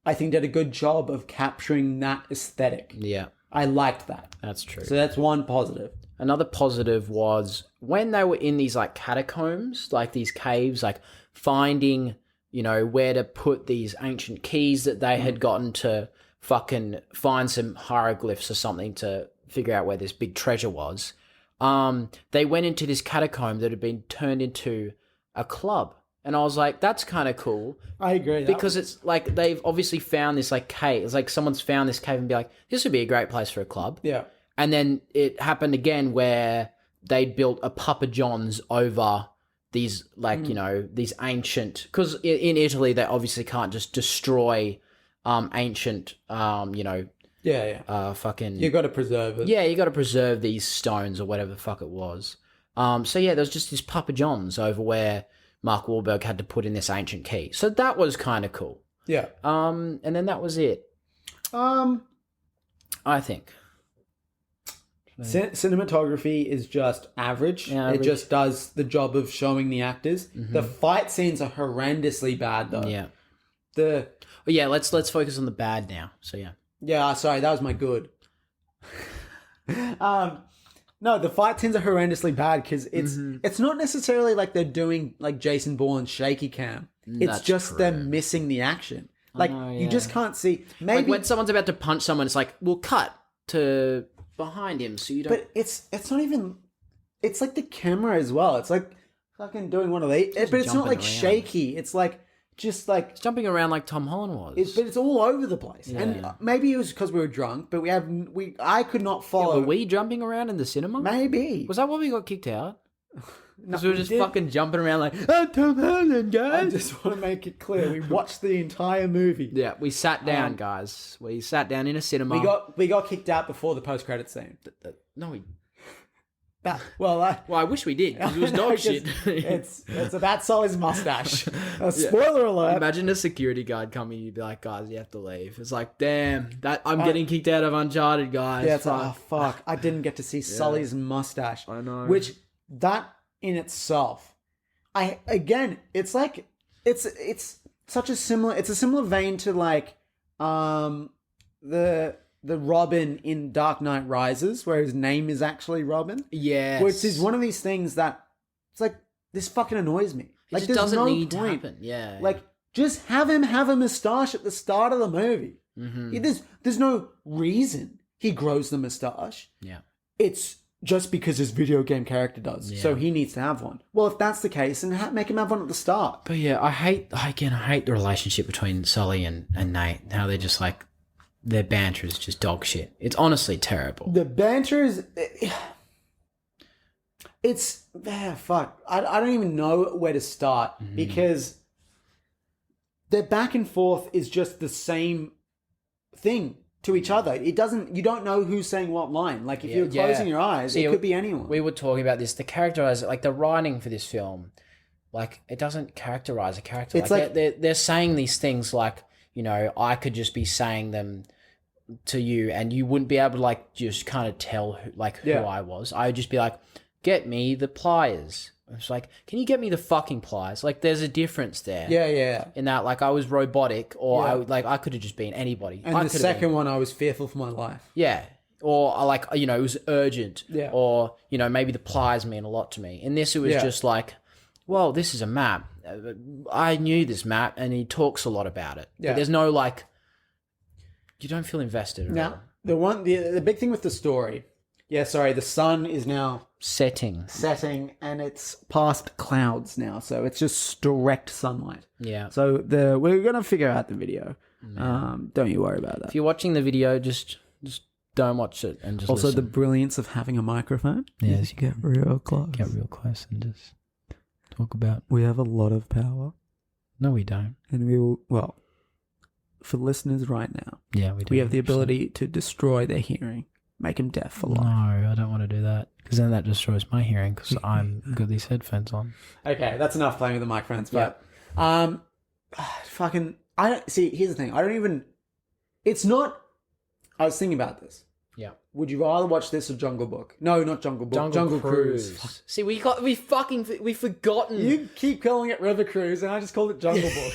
I think, did a good job of capturing that aesthetic. Yeah. I liked that. That's true. So that's one positive. Another positive was when they were in these like catacombs, like these caves, like finding, where to put these ancient keys that they had gotten to fucking find some hieroglyphs or something to figure out where this big treasure was. They went into this catacomb that had been turned into a club. And I was like, that's kind of cool. I agree. Because it's like they've obviously found this like cave. It's like someone's found this cave and be like, this would be a great place for a club. Yeah. And then it happened again where they built a Papa John's over these like, these ancient... Because in Italy, they obviously can't just destroy ancient, fucking... You got to preserve it. Yeah, you got to preserve these stones or whatever the fuck it was. So yeah, there was just this Papa John's over where Mark Wahlberg had to put in this ancient key. So that was kind of cool. Yeah. And then that was it. I think. Cinematography is just average. It just does the job of showing the actors. The fight scenes are horrendously bad, though. Yeah. Let's focus on the bad now. So yeah. Yeah, sorry, that was my good. No, the fight scenes are horrendously bad because it's not necessarily like they're doing like Jason Bourne's shaky cam. It's just they're missing the action. Like you just can't see. Maybe like when someone's about to punch someone, it's like we'll cut to behind him so you don't. But it's not even. It's like the camera as well. It's like fucking doing one of these, but it's not like shaky. It's like just like it's jumping around like Tom Holland was. But it's all over the place. Yeah. And maybe it was because we were drunk, but I could not follow. Were we jumping around in the cinema? Maybe. Was that why we got kicked out? Because we were just fucking jumping around like, oh, Tom Holland, guys. I just want to make it clear. We watched the entire movie. Yeah, we sat down, guys. We sat down in a cinema. We got kicked out before the post-credit scene. No, we... Well, I wish we did, because it was dog shit. It's about Sully's mustache. Spoiler alert. Imagine a security guard coming, you'd be like, guys, you have to leave. It's like, damn, I'm getting kicked out of Uncharted, guys. Yeah, it's like, oh, fuck. I didn't get to see Sully's mustache. I know. Which, that in itself, it's like, it's such a similar, it's a similar vein to like, the Robin in Dark Knight Rises, where his name is actually Robin. Yeah. Which is one of these things that, it's like, this fucking annoys me. It just doesn't need to happen. Yeah. Like, just have him have a moustache at the start of the movie. There's no reason he grows the moustache. Yeah. It's just because his video game character does. Yeah. So he needs to have one. Well, if that's the case, then make him have one at the start. But yeah, I hate the relationship between Sully and Nate. How they're just like, their banter is just dog shit. It's honestly terrible. The banter is... It's... fuck. I don't even know where to start because their back and forth is just the same thing to each other. It doesn't... You don't know who's saying what line. Like, if you're closing your eyes, it could be anyone. We were talking about this. The characterizer... Like, the writing for this film, like, it doesn't characterize a character. It's like they're saying these things like, I could just be saying them to you and you wouldn't be able to like just kind of tell who I was. I would just be like, get me the pliers. It's like, can you get me the fucking pliers? Like, there's a difference there. Yeah. In that, like, I was robotic, or I could have just been anybody. And the second one, I was fearful for my life. Yeah. Or like, it was urgent. Yeah. Or, maybe the pliers mean a lot to me. In this, it was just like, well, this is a map. I knew this map, and he talks a lot about it. Yeah. But there's no like. You don't feel invested at all. The big thing with the story, the sun is now setting, and it's past clouds now, so it's just direct sunlight. Yeah. So we're gonna figure out the video. Don't you worry about that. If you're watching the video, just don't watch it and just also listen. The brilliance of having a microphone. Yes, you get real close. Get real close and just talk about. We have a lot of power. No, we don't. And we will. Well. For listeners right now, we do. We have the ability to destroy their hearing make him deaf for life. No, I don't want to do that because then that destroys my hearing because I'm got these headphones on. Okay, that's enough playing with the microphones. But fucking, I don't see. Here's the thing. I don't even. It's not. I was thinking about this. Yeah. Would you rather watch this or Jungle Book? No, not Jungle Book. Jungle Cruise. See, we've forgotten. You keep calling it River Cruise, and I just called it Jungle Book.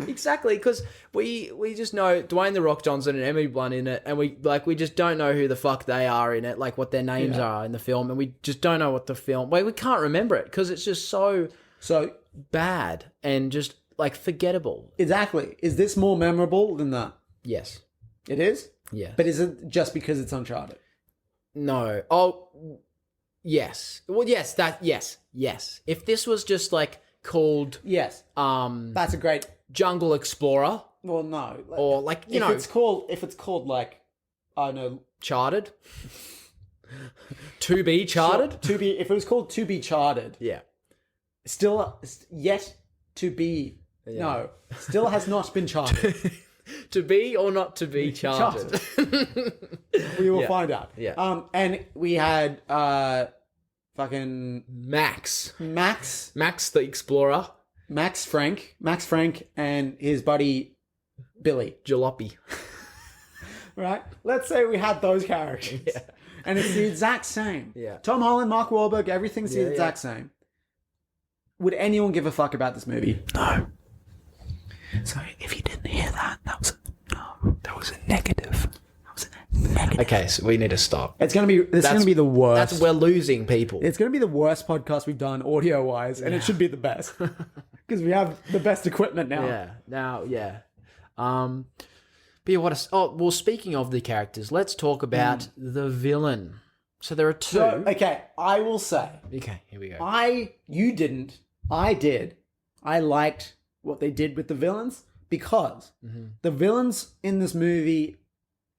Exactly, because we just know Dwayne the Rock Johnson and Emily Blunt in it, and we just don't know who the fuck they are in it, like what their names are in the film, and we just don't know what the film. We can't remember it because it's just so bad and just like forgettable. Exactly. Is this more memorable than that? Yes, it is. Yeah, but is it just because it's Uncharted? No. Oh, yes. Well, yes. Yes. If this was just like called that's a great Jungle Explorer. Well, no. Or like if it's called like I don't know, Charted. To be charted. If it was called To Be Charted. Yeah. Still yet to be. Yeah. No. Still has not been charted. To be or not to be charted. We will find out. Yeah. And we had fucking Max the Explorer. Max Frank, and his buddy Billy Jalopy. Right? Let's say we had those characters. Yeah. And it's the exact same. Yeah. Tom Holland, Mark Wahlberg, everything's the exact same. Would anyone give a fuck about this movie? No. So if you didn't hear that was a negative. That was a negative. Okay, so we need to stop. It's gonna be the worst. We're losing people. It's gonna be the worst podcast we've done audio wise, and it should be the best because we have the best equipment now. Yeah. Now, yeah. But yeah, speaking of the characters, let's talk about the villain. So there are two. So, okay, I will say. Okay, here we go. You didn't. I did. I liked what they did with the villains because the villains in this movie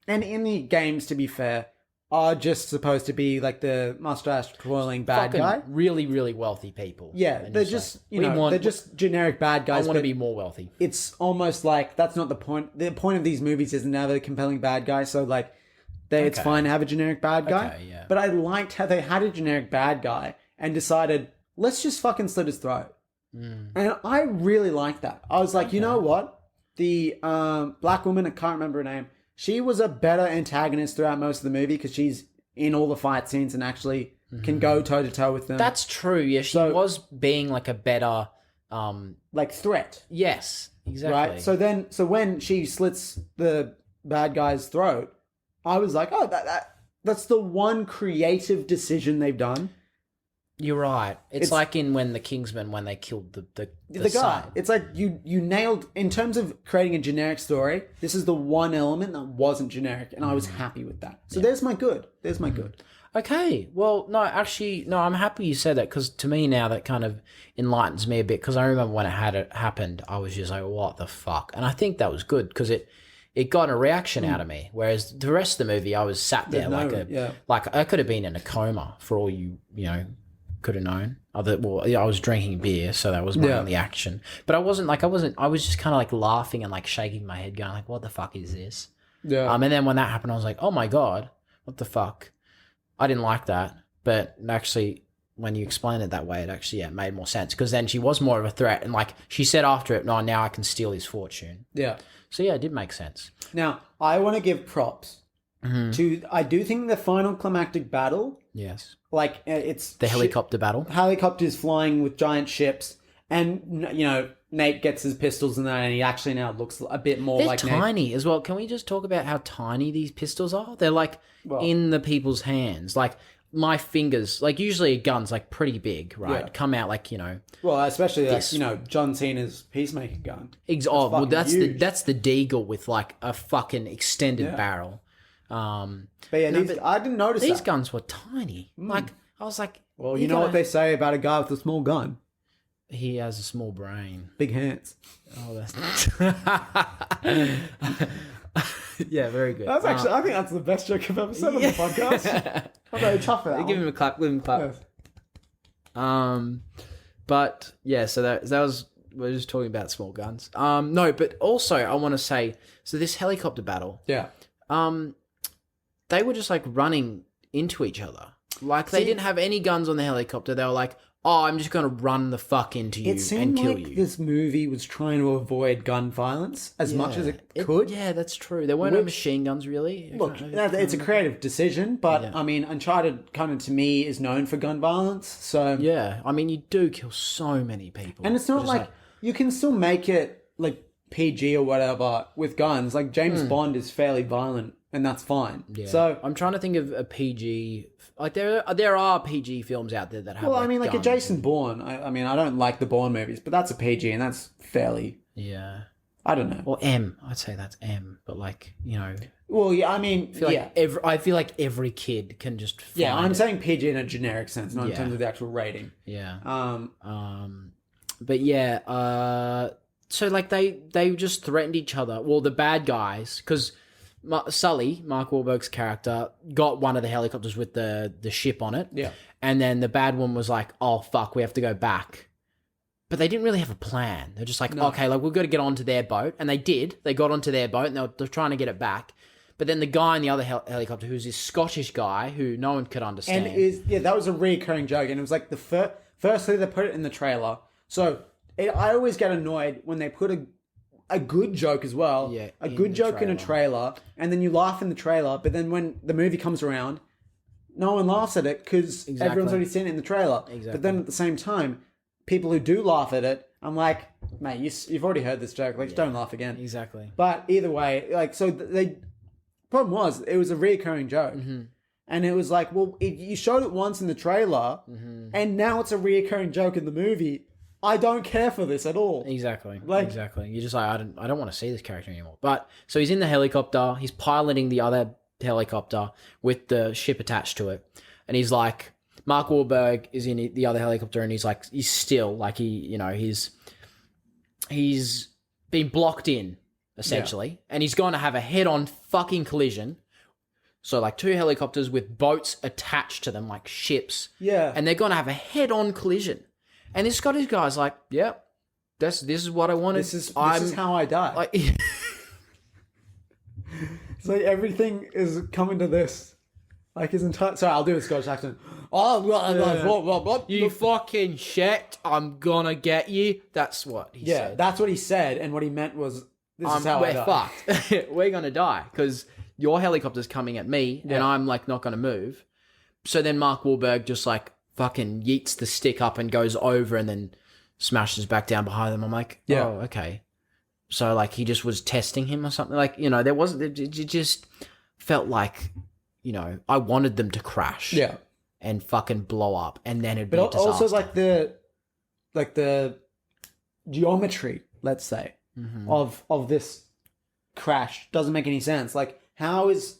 and in the games, to be fair, are just supposed to be like the mustache twirling bad guy. Really, really wealthy people. Yeah, they're just they're just generic bad guys. I want to be more wealthy. It's almost like that's not the point. The point of these movies is to have a compelling bad guy. So like, it's fine to have a generic bad guy. Okay, yeah. But I liked how they had a generic bad guy and decided, let's just fucking slit his throat. And I really liked that. I was like, you know what? The black woman, I can't remember her name. She was a better antagonist throughout most of the movie because she's in all the fight scenes and actually can go toe to toe with them. That's true. Yeah, she was being like a better like threat. Yes, exactly. Right. So when she slits the bad guy's throat, I was like, oh, that's the one creative decision they've done. You're right. It's like when the Kingsman, when they killed the guy. son. It's like you nailed, in terms of creating a generic story, this is the one element that wasn't generic, and I was happy with that. So there's my good. Okay. Well, no, actually, no, I'm happy you said that because to me now that kind of enlightens me a bit because I remember when it happened, I was just like, what the fuck? And I think that was good because it got a reaction out of me. Whereas the rest of the movie, I was sat there like I could have been in a coma for all you could have known. I was drinking beer, so that was my only action. But I wasn't. I was just kind of like laughing and like shaking my head, going like, "What the fuck is this?" Yeah. And then when that happened, I was like, "Oh my god, what the fuck?" I didn't like that, but actually, when you explain it that way, it actually made more sense because then she was more of a threat, and like she said after it, "No, now I can steal his fortune." Yeah. So yeah, it did make sense. Now I want to give props to. I do think the final climactic battle. Yes. Like it's the helicopter battle. Helicopters flying with giant ships, and Nate gets his pistols and that, and he actually now looks a bit more like tiny Nate. As well. Can we just talk about how tiny these pistols are? They're like in the people's hands. Like my fingers. Like usually a gun's like pretty big, right? Yeah. Come out like Well, especially like, John Cena's Peacemaker gun. That's the Deagle with like a fucking extended barrel. But yeah, I didn't notice these guns were tiny. Like I was like, well, you know what they say about a guy with a small gun? He has a small brain, big hands. Oh, that's yeah, very good. That's actually, I think that's the best joke I've ever said on the podcast. I'm very tough for that. Give him a clap. Give him a clap. Yes. But yeah, so that was. We're just talking about small guns. No, but also I want to say, so this helicopter battle. Yeah. they were just like running into each other. Like they didn't have any guns on the helicopter. They were like, "Oh, I'm just gonna run the fuck into you and kill you." This movie was trying to avoid gun violence as much as it could. Yeah, that's true. There weren't no machine guns really. Look, it's a creative decision, but I mean, Uncharted kind of to me is known for gun violence. So yeah, I mean, you do kill so many people, and it's not like you can still make it like PG or whatever with guns. Like James Bond is fairly violent, and that's fine. Yeah. So I'm trying to think of a PG. Like there are PG films out there that have. Well, I mean, like a guns. Jason Bourne. I mean, I don't like the Bourne movies, but that's a PG, and that's fairly. Yeah. I don't know. Or M. I'd say that's M, but like Well, yeah. I mean, I feel like every kid can just. Yeah, I'm it. saying PG in a generic sense, not in terms of the actual rating. Yeah. But yeah. So like they just threatened each other. Well, the bad guys, because Sully, Mark Wahlberg's character, got one of the helicopters with the ship on it. Yeah. And then the bad one was like, "Oh fuck, we have to go back." But they didn't really have a plan. They're just like, okay, like we've got to get onto their boat, and they did. They got onto their boat, and they're trying to get it back. But then the guy in the other helicopter, who's this Scottish guy who no one could understand, and that was a recurring joke, and it was like firstly they put it in the trailer, so I always get annoyed when they put a good joke as well, a good joke in a trailer, and then you laugh in the trailer, but then when the movie comes around, no one laughs at it because everyone's already seen it in the trailer. Exactly. But then at the same time, people who do laugh at it, I'm like, mate, you've already heard this joke. Like, don't laugh again. Exactly. But either way, like, so problem was, it was a reoccurring joke. Mm-hmm. And it was like, well, you showed it once in the trailer, and now it's a reoccurring joke in the movie. I don't care for this at all. Exactly. Exactly. You're just like, I don't want to see this character anymore. But, so he's in the helicopter, he's piloting the other helicopter with the ship attached to it. And he's like, Mark Wahlberg is in the other helicopter, and he's like, he's still like he's been blocked in essentially, and he's going to have a head-on fucking collision. So like two helicopters with boats attached to them, like ships. Yeah, and they're going to have a head-on collision. And this Scottish guy's like, "Yep, this is what I wanted. This is how I die." Like, it's like everything is coming to this. Like his entire... Sorry, I'll do a Scottish accent. Oh, you fucking shit, I'm gonna get you. That's what he said. Yeah, that's what he said, and what he meant was, this is how I die. We're fucked. We're gonna die, because your helicopter's coming at me, and I'm like not gonna move. So then Mark Wahlberg just like fucking yeets the stick up and goes over and then smashes back down behind them. I'm like, oh, okay. So like he just was testing him or something. Like, there wasn't... It just felt like... I wanted them to crash, and fucking blow up, and then it'd be a disaster. Also, like the geometry, let's say, of this crash doesn't make any sense. Like, how is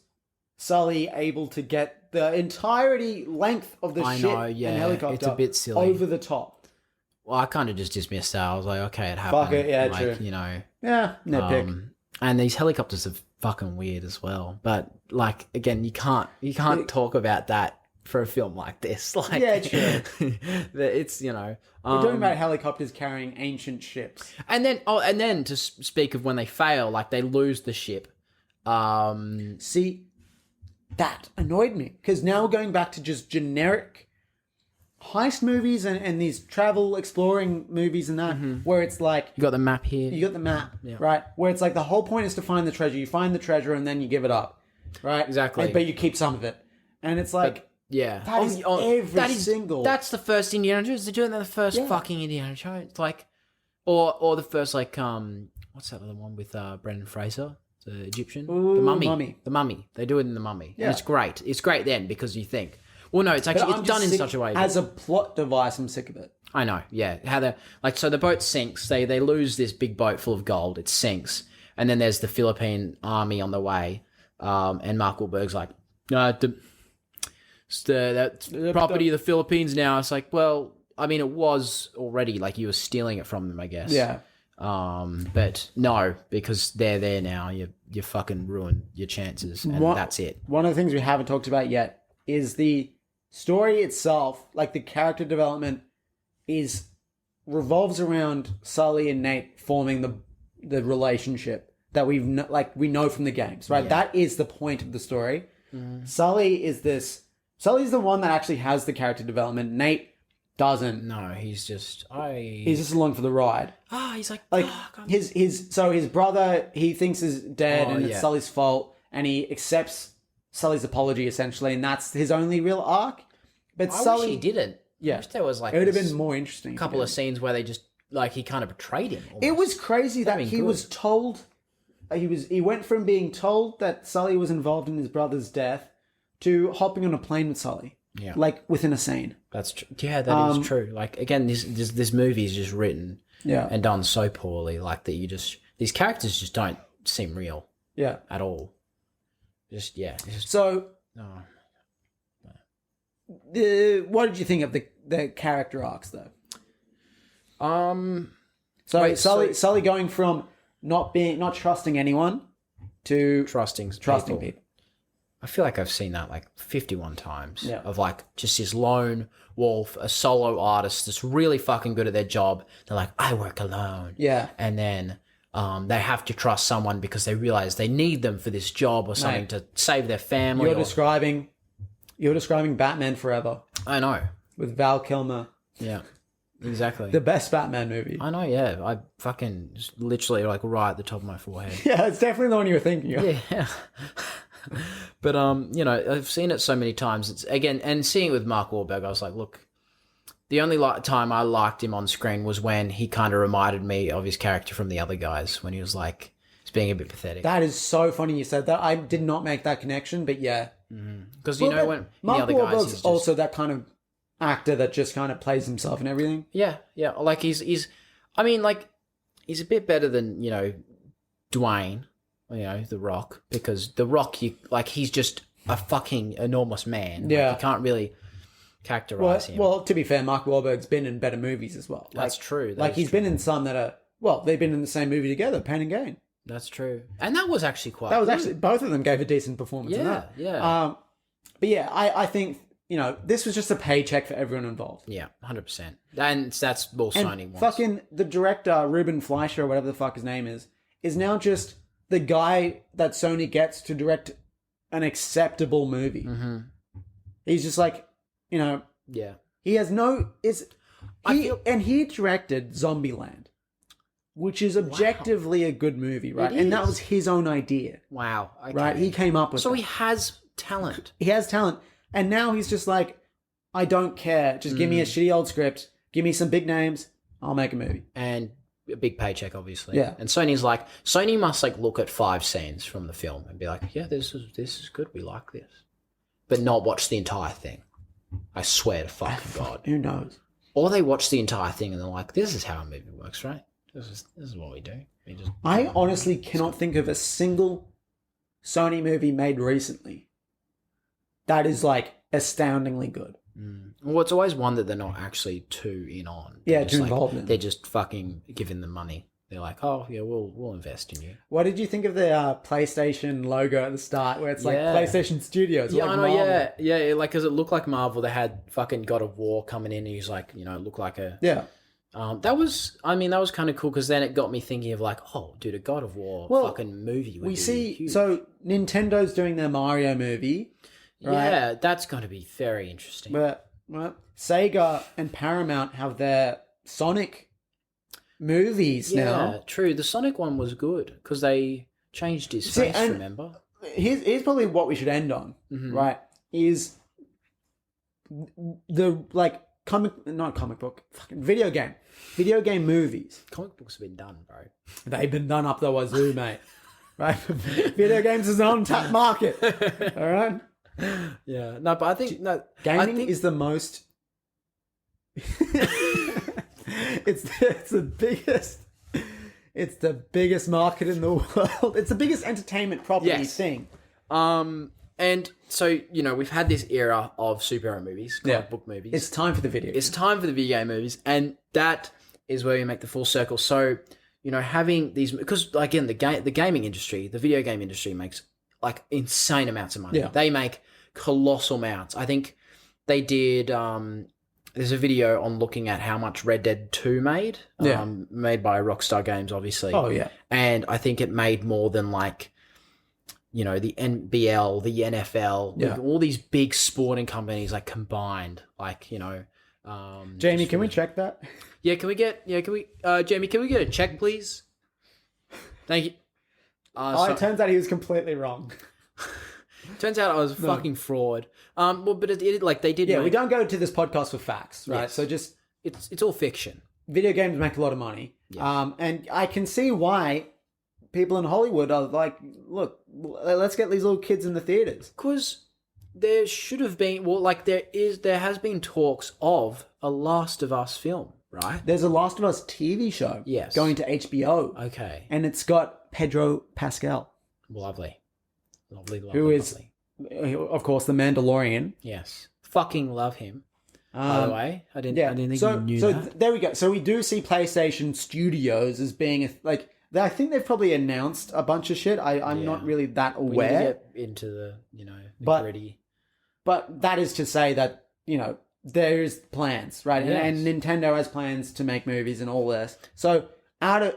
Sully able to get the entirety length of the ship and helicopter it's a bit silly. Over the top? Well, I kind of just dismissed that. I was like, okay, it happened. Fuck it, yeah, like, true. Yeah, nitpick. And these helicopters are fucking weird as well. But like, again, you can't talk about that for a film like this. Like, yeah, true. It's we're talking about helicopters carrying ancient ships. And then to speak of when they fail, like they lose the ship. See, that annoyed me, because now we're going back to just generic heist movies and these travel exploring movies and that, where it's like, you got the map here, right, where it's like the whole point is to find the treasure. You find the treasure and then you give it up, right? Exactly. But you keep some of it, and it's like, that's the first Indiana Jones. They're doing that the first fucking Indiana Jones, like, or the first, like, what's that other one with Brendan Fraser, the Egyptian? The Mummy. They do it in The Mummy. Yeah. And it's great then, because you think, well, no, it's actually it's done in such a way. As a plot device, I'm sick of it. I know, yeah. How the so the boat sinks. They lose this big boat full of gold. It sinks, and then there's the Philippine army on the way. And Mark Wahlberg's like, no, that's property of the Philippines now. It's like, well, I mean, it was already, like, you were stealing it from them, I guess. Yeah. But no, because they're there now. You fucking ruined your chances, and that's it. One of the things we haven't talked about yet is the story itself. Like, the character development revolves around Sully and Nate forming the relationship that we know from the games, right? Yeah. That is the point of the story. Sully's the one that actually has the character development. Nate doesn't. No, he's just along for the ride. He's like his brother he thinks is dead and it's yeah. Sully's fault, and he accepts Sully's apology essentially, and that's his only real arc. But I Sully wish he didn't. Yeah, I wish there was like it would have been more interesting. A couple of scenes where they just like he kind of betrayed him. Almost. It was crazy that he was told. He went from being told that Sully was involved in his brother's death to hopping on a plane with Sully. Yeah, like within a scene. That's true. Yeah, that is true. Like again, this movie is just written and done so poorly. Like that, these characters just don't seem real. Yeah, at all. So. No. What did you think of the character arcs though? Sully going from not trusting anyone to trusting people. I feel like I've seen that like 51 times. Yeah. Of like just this lone wolf, a solo artist that's really fucking good at their job. They're like, I work alone. Yeah. And then they have to trust someone because they realize they need them for this job or something to save their family. You're describing Batman Forever. I know. With Val Kilmer. Yeah. Exactly. The best Batman movie. I know, yeah. I fucking just literally like right at the top of my forehead. Yeah, it's definitely the one you were thinking of. Yeah. But I've seen it so many times. It's again, and seeing it with Mark Wahlberg, I was like, look, the only time I liked him on screen was when he kind of reminded me of his character from The Other Guys, when he was like, he's being a bit pathetic. That is so funny you said that. I did not make that connection, but yeah. Because when Mark The Other Guys, Wahlberg's also that kind of actor that just kind of plays himself and everything. Yeah. Like he's a bit better than Dwayne. The Rock, because The Rock, he's just a fucking enormous man. Yeah. Like, you can't really characterize him. Well, to be fair, Mark Wahlberg's been in better movies as well. That's true. He's been in some that are, they've been in the same movie together, Pain and Gain. That's true. And that was actually quite actually, both of them gave a decent performance in that. Yeah. But yeah, I think, this was just a paycheck for everyone involved. Yeah, 100%. And that's all Sony wants. Fucking the director, Ruben Fleischer, or whatever the fuck his name is now just the guy that Sony gets to direct an acceptable movie. Mm-hmm. He's just like, Yeah. He has he directed Zombieland, which is objectively a good movie, right? And that was his own idea. Wow. Okay. Right? He came up with So that. he has talent. He has talent. And now he's just like, I don't care. Just give me a shitty old script. Give me some big names. I'll make a movie. And a big paycheck, obviously. Yeah. And Sony must look at 5 scenes from the film and be like, yeah, this is good. We like this. But not watch the entire thing. I swear to fucking God. Who knows? Or they watch the entire thing and they're like, this is how a movie works, right? This is what we do. I honestly cannot think of a single Sony movie made recently that is astoundingly good. Well, it's always one that they're not actually too in on. Yeah, too involved in. They're just fucking giving them money. They're like, oh yeah, we'll invest in you. What did you think of the PlayStation logo at the start, where it's PlayStation Studios? Yeah, I know. Marvel? Yeah. Because it looked like Marvel. They had fucking God of War coming in, and he's like, it looked like a That was kind of cool, because then it got me thinking of oh, dude, a God of War fucking movie. Would be huge. So Nintendo's doing their Mario movie. Right? Yeah, that's going to be very interesting. But Sega and Paramount have their Sonic movies now. Yeah, true. The Sonic one was good because they changed his face, remember? Here's probably what we should end on, right? Is the video game movies. Comic books have been done, bro. They've been done up the wazoo, mate. Right? Video games is an untapped market. All right? Yeah. No, but I think gaming is the most it's the biggest market in the world. It's the biggest entertainment property thing. And so, we've had this era of superhero movies, comic book movies. It's time for the video. It's time for the video game movies, and that is where we make the full circle. So, having these, because again, the gaming industry, the video game industry makes insane amounts of money. Yeah. They make colossal amounts. I think they did. There's a video on looking at how much Red Dead 2 made. Made by Rockstar Games, obviously. Oh yeah. And I think it made more than you know, the NBL, the NFL, Yeah. all these big sporting companies like combined, like, you know. Jamie, can we check that? Yeah, Jamie, can we get a check, please? Thank you. It turns out he was completely wrong. Turns out I was a fucking fraud. Well, but it like they did. Yeah, we don't go to this podcast for facts, right? Yes. So just it's all fiction. video games make a lot of money. Yes. And I can see why people in Hollywood are like, look, let's get these little kids in the theaters. Because there should have been, well, like there has been talks of a Last of Us film, right? There's a Last of Us TV show Yes. going to HBO. Okay. And it's got Pedro Pascal, Lovely. who is, of course, the Mandalorian. Yes. Fucking love him. By the way, I didn't think you knew that. There we go. So we do see PlayStation Studios as being I think they've probably announced a bunch of shit. I'm not really that We need to aware. get into the, you know, the gritty. But that is to say that, you know, there's plans, right? Yes. And Nintendo has plans to make movies and all this. So have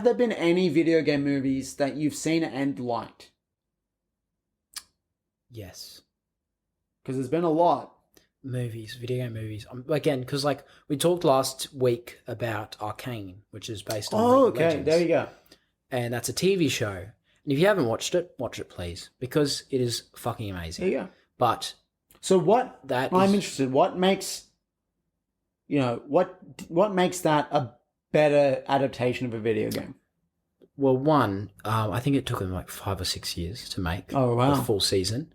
there been any video game movies that you've seen and liked? Yes. Because there's been a lot. Movies, video game movies. Again, because like we talked last week about Arcane, which is based on League of Legends. There you go. And that's a TV show. And if you haven't watched it, watch it please, because it is fucking amazing. There you go. But so I'm is, interested. What makes, you know, what makes that a better adaptation of a video game? well, one, I think it took them like 5 or 6 years to make a full season.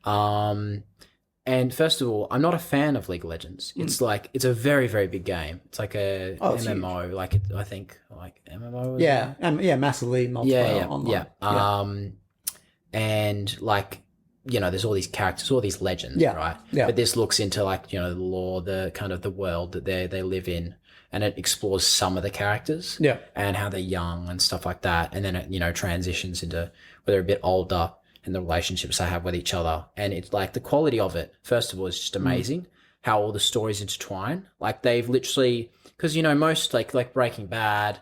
And first of all, I'm not a fan of League of Legends. It's like, it's a very, very big game. It's like a MMO, like I think like MMO. Massively multiplayer online. And like, you know, there's all these characters, all these legends, right? Yeah. But this looks into like, you know, the lore, the kind of the world that they live in, and it explores some of the characters, and how they're young and stuff like that, and then it, you know, transitions into where they're a bit older and the relationships they have with each other, and it's like the quality of it. First of all, is just amazing how all the stories intertwine. Like they've literally, because you know most like Breaking Bad,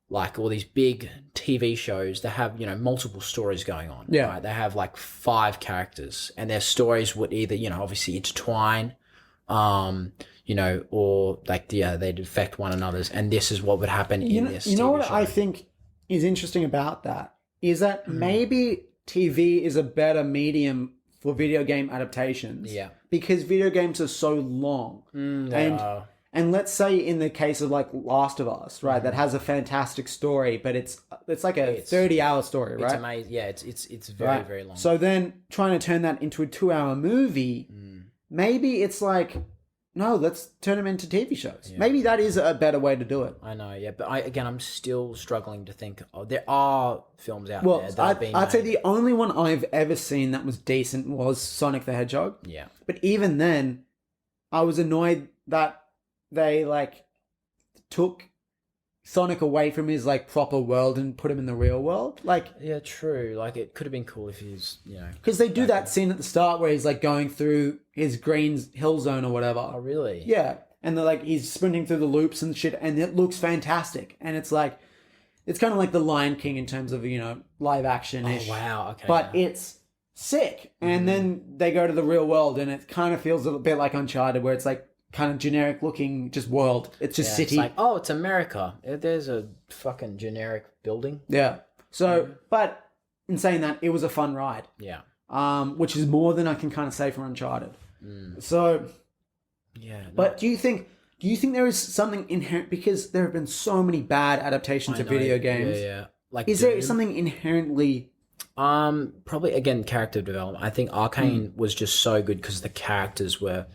like all these big TV shows, they have, you know, multiple stories going on. Yeah. Right? They have like 5 characters, and their stories would either, you know, obviously intertwine, you know, or like, they'd affect one another's. And this is what would happen in this You know TV what show. I think is interesting about that is that maybe TV is a better medium for video game adaptations. Yeah. Because video games are so long. And let's say in the case of like Last of Us, right, that has a fantastic story, but it's like a 30-hour story, right? It's amazing. Yeah, it's very, very long. So then trying to turn that into a 2-hour movie, maybe it's like, no, let's turn them into TV shows. Yeah. Maybe that is a better way to do it. I know, yeah. But I'm still struggling to think. There are films out there that have been I'd say the only one I've ever seen that was decent was Sonic the Hedgehog. Yeah. But even then, I was annoyed that they like took Sonic away from his like proper world and put him in the real world. Like, yeah, true. Like it could have been cool if he's, you know, because they do that scene at the start where he's like going through his green hill zone or whatever. Oh, really? Yeah, and they're like he's sprinting through the loops and shit, and it looks fantastic. And it's like, it's kind of like the Lion King in terms of, you know, live action. Oh wow, okay. But it's sick. And then they go to the real world, and it kind of feels a bit like Uncharted, where it's like kind of generic looking, just world. It's just city. It's like, oh, it's America. There's a fucking generic building. Yeah. So, but in saying that, it was a fun ride. Yeah. Which is more than I can kind of say for Uncharted. So, yeah. No. But do you think there is something inherent, because there have been so many bad adaptations of video games? Yeah. Like, is there something inherently? Probably again character development. I think Arcane was just so good because the characters were.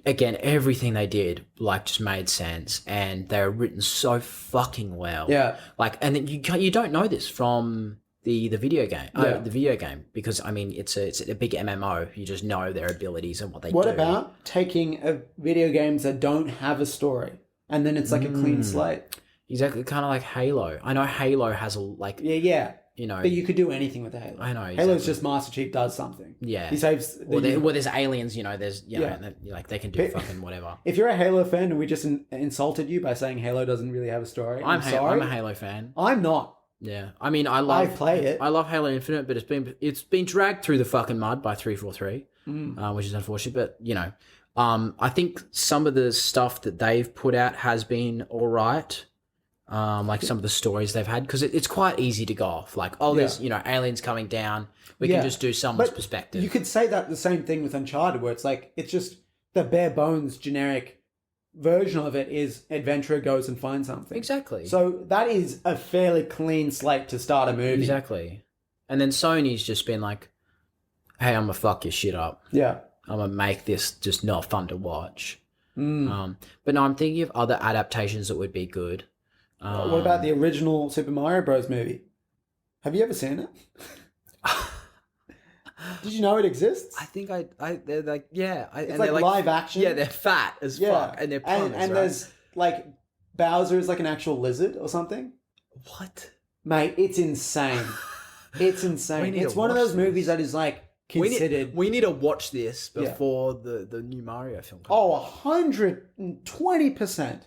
Again, everything they did, like, just made sense, and they were written so fucking well. Yeah. Like, and then you don't know this from the video game. The video game, because I mean it's a big MMO. You just know their abilities and what they do. What about taking video games that don't have a story, and then it's like a clean slate? Exactly, kind of like Halo. I know Halo has Yeah. You know, but you could do anything with Halo. I know. Exactly. Halo's just Master Chief does something. Yeah. He saves. There's aliens. You know, there's like they can do fucking whatever. If you're a Halo fan and we just insulted you by saying Halo doesn't really have a story, I'm sorry. I'm a Halo fan. I'm not. Yeah, I mean, I play it. I love Halo Infinite, but it's been dragged through the fucking mud by 343, which is unfortunate. But I think some of the stuff that they've put out has been all right. Like some of the stories they've had, because it's quite easy to go off. Like, there's aliens coming down. We can just do someone's perspective. You could say that the same thing with Uncharted, where it's like it's just the bare bones generic version of it is adventurer goes and finds something. Exactly. So that is a fairly clean slate to start a movie. Exactly. And then Sony's just been like, hey, I'm going to fuck your shit up. Yeah. I'm going to make this just not fun to watch. But no, I'm thinking of other adaptations that would be good. What about the original Super Mario Bros. Movie? Have you ever seen it? Did you know it exists? I think they're like, yeah. It's like live action. Yeah, they're fat as fuck. And they're puns, and there's like Bowser is like an actual lizard or something. What? Mate, it's insane. It's insane. It's one of those movies that is like considered. We need to watch this before the new Mario film comes out. 120%.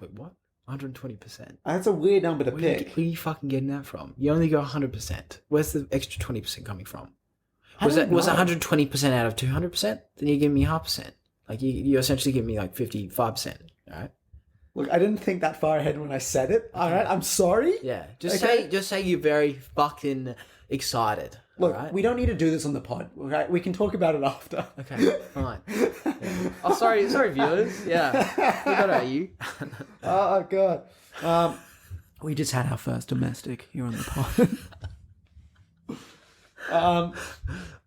Wait, what? 120%. That's a weird number to pick. Where are you fucking getting that from? You only go 100%. Where's the extra 20% coming from? Was 120% out of 200%? Then you give me 0.5%. Like you essentially give me like 55%. All right. Look, I didn't think that far ahead when I said it. All right, I'm sorry. Yeah, just say you're very fucking excited. Look, right? We don't need to do this on the pod. Okay, we can talk about it after. Okay, fine. Yeah. Oh, sorry, viewers. Yeah, forgot about you. Oh god. We just had our first domestic here on the pod.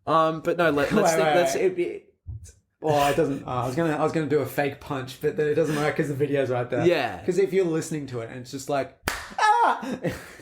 But no, let's think. Well, it doesn't. I was gonna do a fake punch, but then it doesn't work because the video's right there. Yeah. Because if you're listening to it and it's just like,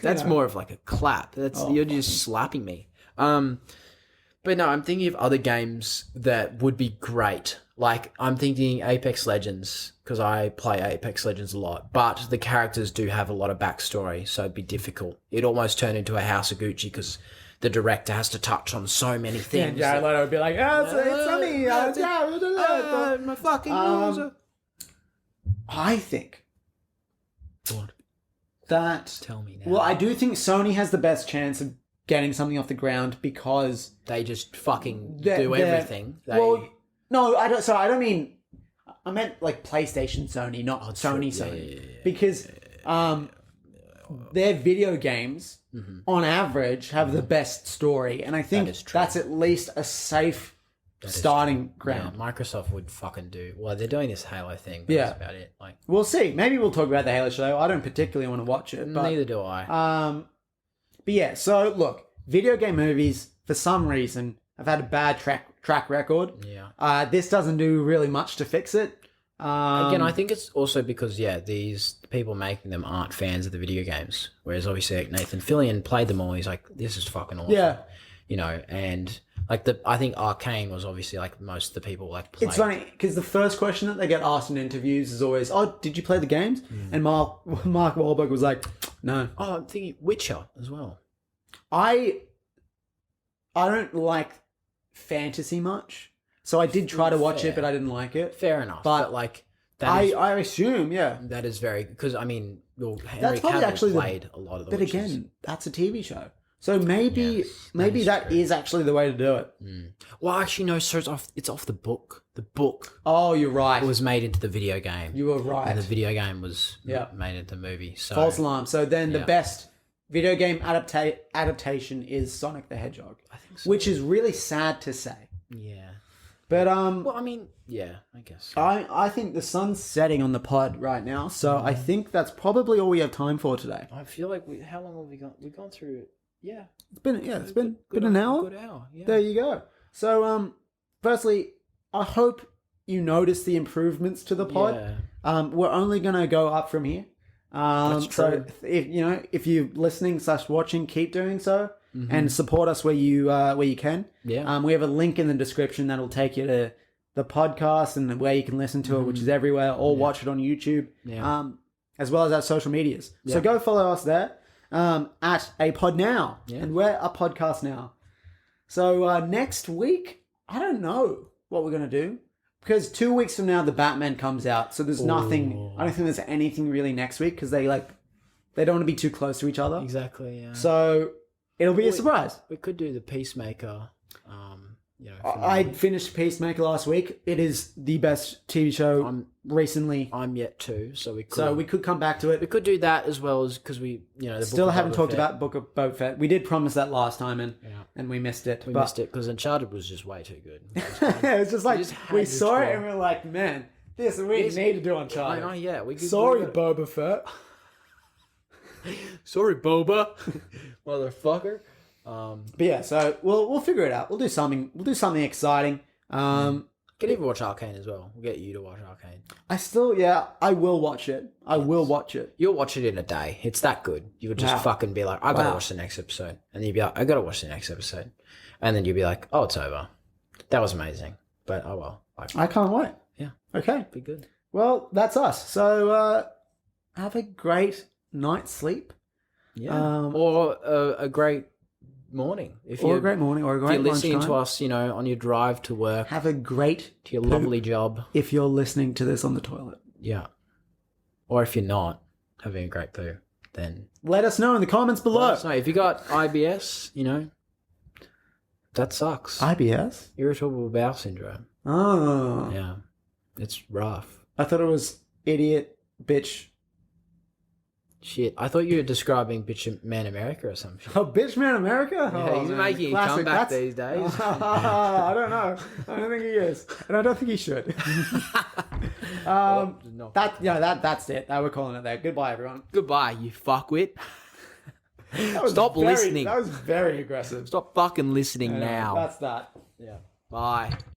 that's more of like a clap. You're just slapping me. But no, I'm thinking of other games that would be great. Like I'm thinking Apex Legends because I play Apex Legends a lot, but the characters do have a lot of backstory, so it'd be difficult. It'd almost turn into a House of Gucci because the director has to touch on so many things. Yeah, Jared Leto would be like, it's me. I'm a fucking loser. I think what? That... Tell me now. Well, I do think Sony has the best chance of getting something off the ground because... They just fucking do everything. No, I don't... Sorry, I don't mean... I meant like PlayStation Sony, not Sony. Yeah. Because their video games... on average, have the best story. And I think that's at least a safe starting ground. Yeah, Microsoft would fucking do... Well, they're doing this Halo thing, but that's about it. Like, we'll see. Maybe we'll talk about the Halo show. I don't particularly want to watch it. But, neither do I. But yeah, so look, video game movies, for some reason, have had a bad track record. Yeah. This doesn't do really much to fix it. Again, I think it's also because, these people making them aren't fans of the video games. Whereas obviously like Nathan Fillion played them all. He's like, this is fucking awesome. Yeah. And like I think Arcane was obviously like most of the people like played. It's funny because the first question that they get asked in interviews is always, "Oh, did you play the games?" And Mark Wahlberg was like, "No." Oh, I'm thinking Witcher as well. I don't like fantasy much, so I did try to watch it, but I didn't like it. Fair enough, but like I assume, that is very because I mean, Henry Cavill actually played a lot of the. But Witches. Again, that's a TV show. So maybe that is actually the way to do it. Well, actually, no. So it's off the book. The book. Oh, you're right. It was made into the video game. You were right. And the video game was made into the movie. So false alarm. So then the best video game adaptation is Sonic the Hedgehog. I think so. Which is really sad to say. Yeah. But well, I mean, yeah, I guess. I think the sun's setting on the pod right now, so I think that's probably all we have time for today. I feel like how long have we gone? We've gone through. Yeah, it's been an hour. Good hour. Yeah. There you go. So, firstly, I hope you notice the improvements to the pod. Yeah. We're only gonna go up from here. That's true. So if you're listening / watching, keep doing so and support us where you can. Yeah. We have a link in the description that'll take you to the podcast and where you can listen to it, which is everywhere, or watch it on YouTube. Yeah. As well as our social medias. Yeah. So go follow us there. At a pod now, and we're a podcast now. So next week, I don't know what we're gonna do because 2 weeks from now the Batman comes out. So there's nothing. I don't think there's anything really next week because they They don't want to be too close to each other. Exactly. Yeah. So it'll be a surprise. We could do the Peacemaker. I finished Peacemaker last week. It is the best TV show recently. I'm yet to, so we could come back to it. We could do that as well as because we, the Still Book of haven't Boba talked Fett. about Book of Boba Fett. We did promise that last time, and we missed it. We missed it because Uncharted was just way too good. It's just like we saw it try. and we were like, man, we need to do Uncharted. I know, yeah. Sorry, Boba Fett. Sorry, Boba, motherfucker. But yeah, so we'll figure it out. We'll do something. We'll do something exciting. Can even watch Arcane as well. We'll get you to watch Arcane. I will watch it. I will watch it. You'll watch it in a day. It's that good. You would just fucking be like, I gotta watch the next episode. And then you'd be like, I gotta watch the next episode. And then you'd be like, oh, it's over. That was amazing. But oh well. I can't wait. Yeah. Okay. Be good. Well, that's us. So have a great night's sleep. Yeah. Or a great morning. Or a great listening lunchtime. to us, on your drive to work, Have a great to your lovely job. if you're listening to this on the toilet. Yeah. Or if you're not having a great poo, then Let us know in the comments below. let us know. If you got IBS, that sucks. IBS? Irritable bowel syndrome. Oh. Yeah. It's rough. I thought it was idiot, bitch. Shit. I thought you were describing Bitch Man America or some shit. Oh, bitch man America? Yeah, he's man. making a Classic. comeback That's- these days. I don't know. I don't think he is. And I don't think he should. That's it. We're calling it there. Goodbye, everyone. Goodbye, you fuckwit. That Stop listening. That was very aggressive. Stop fucking listening now. That's that. Yeah. Bye.